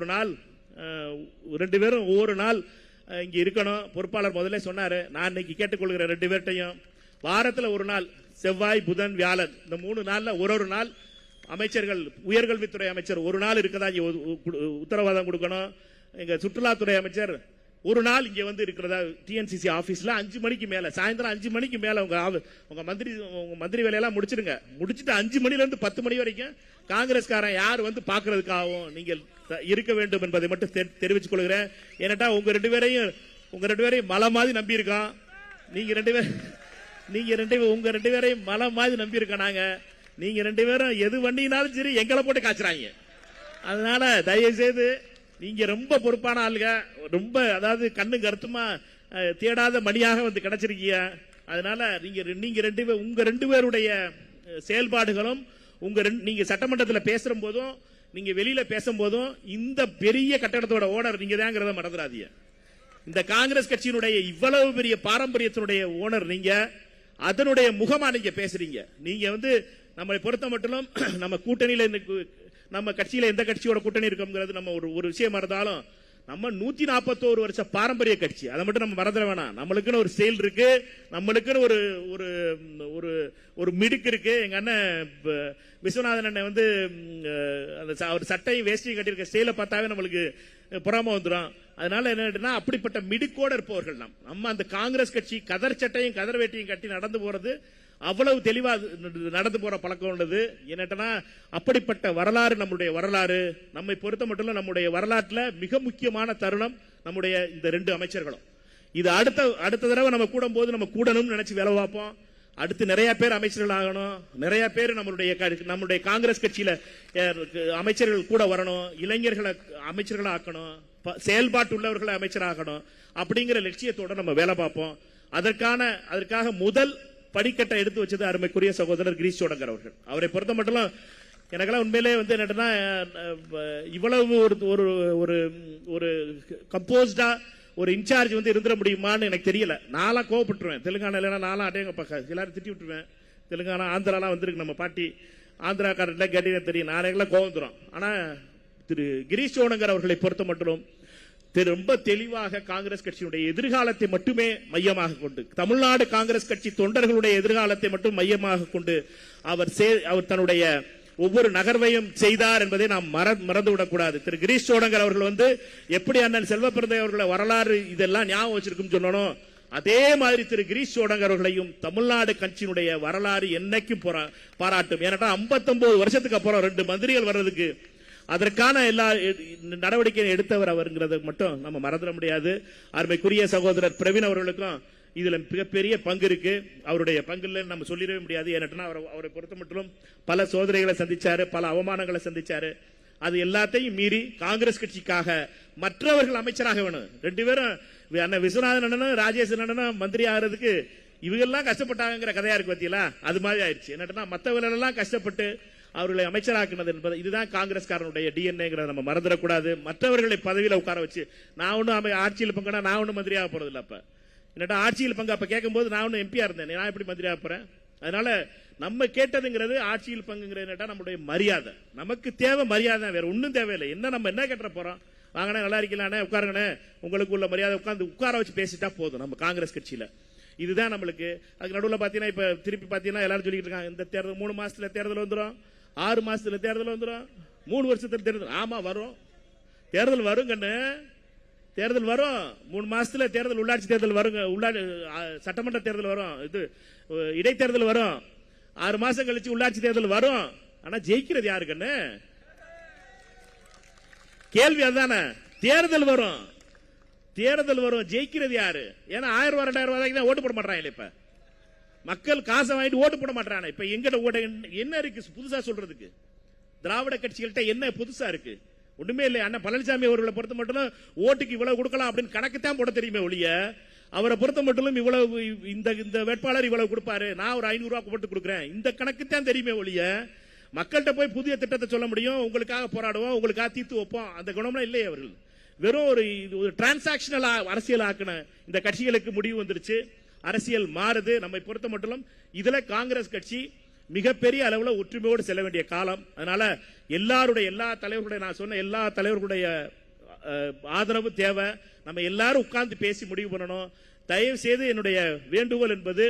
ஒவ்வொரு நாள் இங்க இருக்கணும். பொறுப்பாளர் முதல்ல சொன்னாரு. நான் இன்னைக்கு கேட்டுக்கொள்கிற 2 பேர்ட்டையும் வாரத்தில் ஒரு நாள், செவ்வாய் புதன் வியாழன், இந்த 3 நாள்ல ஒரு நாள் அமைச்சர்கள், உயர்கல்வித்துறை அமைச்சர் ஒரு நாள் இருக்கதா உத்தரவாதம் கொடுக்கணும். எங்க சுற்றுலாத்துறை அமைச்சர் ஒரு நாள் இங்க வந்து இருக்கிறதா டிஎன்சிசி ஆபீஸ்ல 5 மணிக்கு மேல, சாயந்தரம் 5 மணிக்கு மேல உங்க மந்திரி வேலையெல்லாம் முடிச்சிருங்க. முடிச்சுட்டு 5 மணில இருந்து 10 மணி வரைக்கும் காங்கிரஸ்காரன் யார் வந்து பாக்குறதுக்காகவும் நீங்கள் இருக்க வேண்டும் என்பதை மட்டும் தெரிவித்துக் கொள்கிறேன். ஏன்னா உங்க ரெண்டு பேரையும் மலை மாதிரி நம்பி இருக்கோம். உங்க ரெண்டு பேரையும் மலை மாதிரி நம்பி இருக்கோம் நாங்க. நீங்க 2 பேரும் எது வண்டினாலும் சரி எங்களை போட்டு காய்ச்சறாங்க. அதனால தயவு செய்து நீங்க ரொம்ப பொறுப்பான ஆளுங்க, ரொம்ப அதாவது கண்ணு கருத்துமா தேடாத மணியாக வந்து கிடைச்சிருக்கீங்க. அதனால உங்க 2 பேருடைய செயல்பாடுகளும் நீங்க சட்டமன்றத்தில் பேசுற போதும் நீங்க வெளியில பேசும் போதும் இந்த பெரிய கட்டடத்தோட ஓனர் நீங்க தாங்கிறத மறந்துடாதீங்க. இந்த காங்கிரஸ் கட்சியினுடைய இவ்வளவு பெரிய பாரம்பரியத்தினுடைய ஓனர் நீங்க, அதனுடைய முகமா நீங்க பேசுறீங்க. நீங்க வந்து நம்மளை பொறுத்த மட்டும் நம்ம கூட்டணியில நம்ம கட்சியில எந்த கட்சியோட கூட்டணி இருக்குங்கிறது நம்ம ஒரு விஷயமா இருந்தாலும் நம்ம 141 வருஷ பாரம்பரிய கட்சி. அதை மட்டும் நம்ம மறந்துட வேணாம். நம்மளுக்குன்னு ஒரு செயல் இருக்கு, நம்மளுக்குன்னு ஒரு மிடுக்கு இருக்கு. எங்க அண்ணன் விஸ்வநாதன் அண்ணன் வந்து அவர் சட்டையும் வேஷ்டியும் கட்டியிருக்க ஸ்டைல பார்த்தாவே நம்மளுக்கு பொறாம வந்துடும். அதனால என்ன, அப்படிப்பட்ட மிடுக்கோட இருப்பவர்கள் நம்ம அந்த காங்கிரஸ் கட்சி கதர் சட்டையும் கதர் வேட்டியும் கட்டி நடந்து போறது அவ்வளவு தெளிவா நடந்து போற பழக்கம் உள்ளது. என்னட்டா அப்படிப்பட்ட வரலாறு நம்முடைய வரலாறு. நம்மை பொறுத்த மட்டும் நம்முடைய வரலாற்றுல மிக முக்கியமான தருணம் நம்முடைய இந்த 2 அமைச்சர்களும். இது அடுத்த தடவை நம்ம கூடும் போது நம்ம கூடணும்னு நினைச்சு வேலை பார்ப்போம். அடுத்து நிறைய பேர் அமைச்சர்கள் ஆகணும், நிறைய பேர் நம்முடைய காங்கிரஸ் கட்சியில அமைச்சர்கள் கூட வரணும், இளைஞர்களை அமைச்சர்களா ஆக்கணும், செயல்பாட்டு உள்ளவர்களை அமைச்சராகணும். அப்படிங்கிற லட்சியத்தோட நம்ம வேலை பார்ப்போம். அதற்காக முதல் படிக்கட்டை எடுத்து வச்சது அருமைக்குரிய சகோதரர் கிரீஷ் சோடங்கர் அவர்கள். அவரை பொறுத்த மட்டும் எனக்கெல்லாம் உண்மையிலே என்னன்னா இவ்வளவு ஒரு ஒரு ஒரு கம்போஸ்டா ஒரு இன்சார்ஜ் இருந்துட முடியுமான்னு எனக்கு தெரியல. நான்லாம் கோவப்பட்டுருவேன். தெலுங்கானா நான்லாம் அடையங்க எல்லாரும் திட்டி விட்டுருவேன். தெலுங்கானா ஆந்திராலாம் வந்திருக்கு. நம்ம பாட்டி ஆந்திராக்காரெல்லாம் கேட்டீங்கன்னா தெரியும். நாளைக்கெல்லாம் கோவம் தரும். ஆனா திரு கிரீஷ் சோடங்கர் அவர்களை பொறுத்த மட்டும் ரொம்ப தெளிவாக காங்கிரஸ் கட்சியுடைய எதிர்காலத்தை மட்டுமே மையமாக கொண்டு, தமிழ்நாடு காங்கிரஸ் கட்சி தொண்டர்களுடைய எதிர்காலத்தை மட்டும் மையமாக கொண்டு அவர் தன்னுடைய ஒவ்வொரு நகர்வையும் செய்தார் என்பதை நாம் மறந்துவிடக்கூடாது. திரு கிரீஷ் சோடங்கர் அவர்கள் எப்படி அண்ணன் செல்வப்பிரதை அவர்களை வரலாறு இதெல்லாம் ஞாபகம் வச்சிருக்கும் சொல்லணும், அதே மாதிரி திரு கிரீஷ் சோடங்கர் அவர்களையும் தமிழ்நாடு கட்சியினுடைய வரலாறு என்னைக்கும் பாராட்டும். ஏன்னா 59 வருஷத்துக்கு அப்புறம் 2 மந்திரிகள் வர்றதுக்கு அதற்கான எல்லா நடவடிக்கையை எடுத்தவர் அவருங்கிறத மட்டும் நம்ம மறந்துட முடியாது. அருமைக்குரிய சகோதரர் பிரவீன் அவர்களுக்கும் இதுல மிகப்பெரிய பங்கு இருக்கு. அவருடைய பங்குல நம்ம சொல்லிடவே முடியாது. ஏன்னா அவரை பொறுத்த மட்டும் பல சோதனைகளை சந்திச்சாரு, பல அவமானங்களை சந்திச்சாரு. அது எல்லாத்தையும் மீறி காங்கிரஸ் கட்சிக்காக மற்றவர்கள் அமைச்சராக வேணும். 2 பேரும் அண்ணன் விஸ்வநாதன் அண்ணனும் ராஜேஷ் அண்ணனும் மந்திரி ஆகிறதுக்கு இவங்கெல்லாம் கஷ்டப்பட்டாங்கிற கதையா இருக்கு பார்த்தீங்களா, அது மாதிரி ஆயிடுச்சு. என்னன்னா மற்றவர்கள் எல்லாம் கஷ்டப்பட்டு அவர்களை அமைச்சராக்குனது என்பது இதுதான் காங்கிரஸ்காரனுடைய டிஎன்ஏங்கிறத நம்ம மறந்துடக்கூடாது. மற்றவர்களை பதவியில் உட்கார வச்சு நான் ஒன்னும் ஆட்சியில் பங்குனா நான் ஒன்னும் மந்திரியாக போறது இல்லை. அப்ப என்னட்டா ஆட்சியில் பங்கு அப்ப கேட்கும் போது நான் ஒன்னும் எம்பியா இருந்தேன், நான் எப்படி மந்திரியாக போறேன்? அதனால நம்ம கேட்டதுங்கிறது ஆட்சியில் பங்குங்கிறது நம்முடைய மரியாதை. நமக்கு தேவை மரியாதை, வேற ஒன்னும் தேவையில்லை. நம்ம என்ன கேட்ட போறோம்? வாங்கினா நல்லா இருக்கலானே, உட்காருங்கண்ணே, உங்களுக்கு உள்ள மரியாதை உட்கார வச்சு பேசிட்டா போதும். நம்ம காங்கிரஸ் கட்சியில இதுதான் நம்மளுக்கு. அதுக்கு நடுவில் பாத்தீங்கன்னா இப்ப திருப்பி பாத்தீங்கன்னா எல்லாரும் சொல்லிட்டு இருக்காங்க இந்த தேர்தல் 3 மாசத்துல தேர்தல் வந்துடும், 6 மாசத்துல தேர்தல் வந்துடும், 3 வருஷத்துல தேர்தல். ஆமா வரும், தேர்தல் வரும் கண்ணு, தேர்தல் வரும். 3 மாசத்துல தேர்தல், உள்ளாட்சி தேர்தல் வரும், சட்டமன்ற தேர்தல் வரும், இது இடைத்தேர்தல் வரும், 6 மாசம் கழிச்சு உள்ளாட்சி தேர்தல் வரும். ஆனா ஜெயிக்கிறது யாரு கண்ணு? கேள்வி அதுதானே. தேர்தல் வரும், தேர்தல் வரும், ஜெயிக்கிறது யாரு? ஏன்னா 1000 ரூபாய் 2000 ரூபாய்க்கு ஓட்டு போட மாட்டாங்க. இப்ப மக்கள் காசை வாங்கிட்டு ஓட்டு போட மாட்டாங்க. இப்ப எங்கிட்ட ஓட்ட என்ன இருக்கு புதுசா சொல்றதுக்கு? திராவிட கட்சிகள்கிட்ட என்ன புதுசா இருக்கு? ஒண்ணுமே இல்லை. அண்ணன் பழனிசாமி அவர்களை பொறுத்த மட்டும் ஓட்டுக்கு இவ்வளவு கொடுக்கலாம் அப்படின்னு கணக்கு தான் போட தெரியுமே ஒழிய, அவரை பொறுத்த மட்டும் இவ்வளவு இந்த வேட்பாளர் இவ்வளவு கொடுப்பாரு, நான் ஒரு 500 ரூபாய் போட்டு கொடுக்குறேன், இந்த கணக்கு தான் தெரியுமே ஒழிய மக்கள்கிட்ட போய் புதிய திட்டத்தை சொல்ல முடியும், உங்களுக்காக போராடுவோம், உங்களுக்காக தீர்த்து வைப்போம், அந்த குணம்லாம் இல்லையே அவர்கள். வெறும் ஒரு டிரான்சாக்சனல் அரசியல் ஆக்கின இந்த கட்சிகளுக்கு முடிவு வந்துருச்சு. அரசியல் மாறுது. நம்மை பொறுத்த மட்டும் இதுல காங்கிரஸ் கட்சி மிகப்பெரிய அளவுல ஒற்றுமையோடு செல்ல வேண்டிய காலம். அதனால எல்லா தலைவர்களுடைய, நான் சொன்ன எல்லா தலைவர்களுடைய ஆதரவு தேவை. நம்ம எல்லாரும் உட்கார்ந்து பேசி முடிவு பண்ணணும். தயவு செய்து என்னுடைய வேண்டுகோள் என்பது,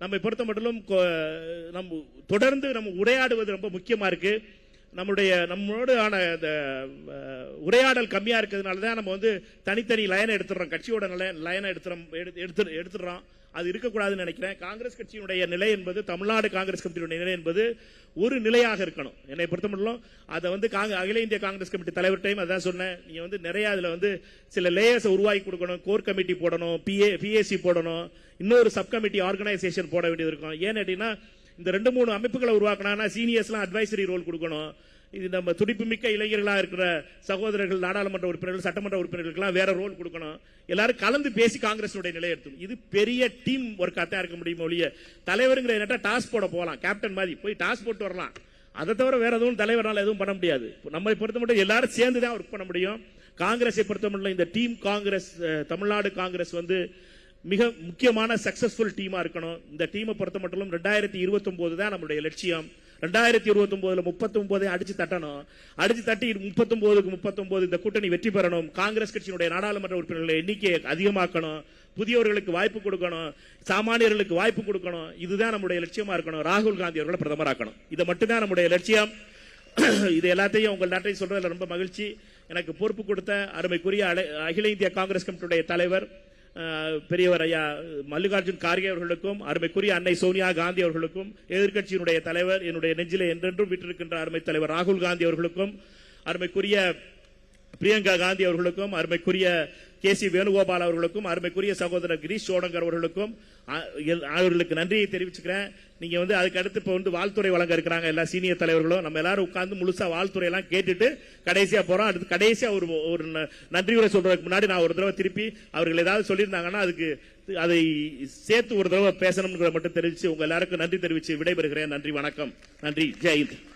நம்மை பொறுத்த மட்டும் நம்ம தொடர்ந்து நம்ம உரையாடுவது ரொம்ப முக்கியமா இருக்கு. நம்மளோடு ஆன உரையாடல் கம்மியா இருக்கிறதுனால தான் நம்ம தனித்தனி லைனை எடுத்துடுறோம், கட்சியோட லைனை எடுத்துடுறோம். அது இருக்கக்கூடாதுன்னு நினைக்கிறேன். காங்கிரஸ் கட்சியினுடைய நிலை என்பது, தமிழ்நாடு காங்கிரஸ் கமிட்டியுடைய நிலை என்பது ஒரு நிலையாக இருக்கணும். என்னை பொறுத்த மட்டும் அதை அகில இந்திய காங்கிரஸ் கமிட்டி தலைவர்கிட்டையும் அதான் சொன்னேன். நீங்க நிறைய அதுல சில லேயர்ஸ் உருவாக்கி கொடுக்கணும். கோர் கமிட்டி போடணும், பிஏசி போடணும், இன்னொரு சப் கமிட்டி ஆர்கனைசேஷன் போட வேண்டியது இருக்கும். ஏன்னு கேட்டீங்கன்னா இந்த 2-3 அமைப்புகளை உருவாக்கினா சீனியர்ஸ்லாம் அட்வைசரி ரோல் கொடுக்கணும். இது நம்ம துடிப்புமிக்க இளைஞர்களாக இருக்கிற சகோதரர்கள், நாடாளுமன்ற உறுப்பினர்கள், சட்டமன்ற உறுப்பினர்களுக்கெல்லாம் வேற ரோல் கொடுக்கணும். எல்லாரும் கலந்து பேசி காங்கிரஸுடைய நிலை எடுத்தும். இது பெரிய டீம் ஒர்க் தான் இருக்க முடியும் ஒழிய தலைவருங்கிற டாஸ்க் போட போகலாம், கேப்டன் மாதிரி போய் டாஸ்க் போட்டு வரலாம். அதை தவிர வேற எதுவும் தலைவரால் எதுவும் பண்ண முடியாது. நம்மை பொறுத்த மட்டும் எல்லாரும் சேர்ந்து தான் ஒர்க் பண்ண முடியும். காங்கிரஸை பொறுத்த மட்டும் இந்த டீம் காங்கிரஸ், தமிழ்நாடு காங்கிரஸ் மிக முக்கியமான சக்சஸ்ஃபுல் டீமா இருக்கணும். இந்த டீமை பொறுத்த மட்டும் 2029 தான் நம்மளுடைய லட்சியம். 2029 39 அடிச்சு தட்டணும். அடிச்சு தட்டி 39 இந்த கூட்டணி வெற்றி பெறணும். காங்கிரஸ் கட்சியினுடைய நாடாளுமன்ற உறுப்பினர்களை எண்ணிக்கையை அதிகமாக்கணும். புதியவர்களுக்கு வாய்ப்பு கொடுக்கணும், சாமானியர்களுக்கு வாய்ப்பு கொடுக்கணும். இதுதான் நம்முடைய லட்சியமா இருக்கணும். ராகுல் காந்தி அவர்களை பிரதமராக்கணும். இது மட்டும்தான் நம்முடைய லட்சியம். இது எல்லாத்தையும் உங்கள் நாட்டையும் சொல்றதுல ரொம்ப மகிழ்ச்சி. எனக்கு பொறுப்பு கொடுத்த அருமைக்குரிய அகில இந்திய காங்கிரஸ் கமிட்டியுடைய தலைவர் பெரியவர் ஐயா மல்லிகார்ஜுன் கார்கே அவர்களுக்கும், அருமைக்குரிய அன்னை சோனியா காந்தி அவர்களுக்கும், எதிர்கட்சியினுடைய தலைவர், என்னுடைய நெஞ்சிலே என்றென்றும் விட்டிருக்கின்ற அருமை தலைவர் ராகுல் காந்தி அவர்களுக்கும், அருமைக்குரிய பிரியங்கா காந்தி அவர்களுக்கும், அருமைக்குரிய கே.சி. வேணுகோபால் அவர்களுக்கும் அருமைக்குரிய சகோதரர் கிரீஷ் சோடங்கர் அவர்களுக்கும் அவர்களுக்கு நன்றியை தெரிவிச்சுக்கிறேன். நீங்க அதுக்கு அடுத்து இப்ப வாழ்த்துறை வழங்க இருக்கிறாங்க எல்லா சீனியர் தலைவர்களும். நம்ம எல்லாரும் உட்கார்ந்து முழுசா வாழ்த்துறை எல்லாம் கேட்டுட்டு கடைசியா போறோம். அடுத்து கடைசியா ஒரு நன்றியுரை சொல்றதுக்கு முன்னாடி நான் ஒரு தடவை திருப்பி அவர்கள் ஏதாவது சொல்லியிருந்தாங்கன்னா அதுக்கு அதை சேர்த்து ஒரு தடவை பேசணும்னு மட்டும் தெரிவிச்சு உங்க எல்லாருக்கும் நன்றி தெரிவிச்சு விடைபெறுகிறேன். நன்றி, வணக்கம். நன்றி, ஜெய் ஹிந்த்.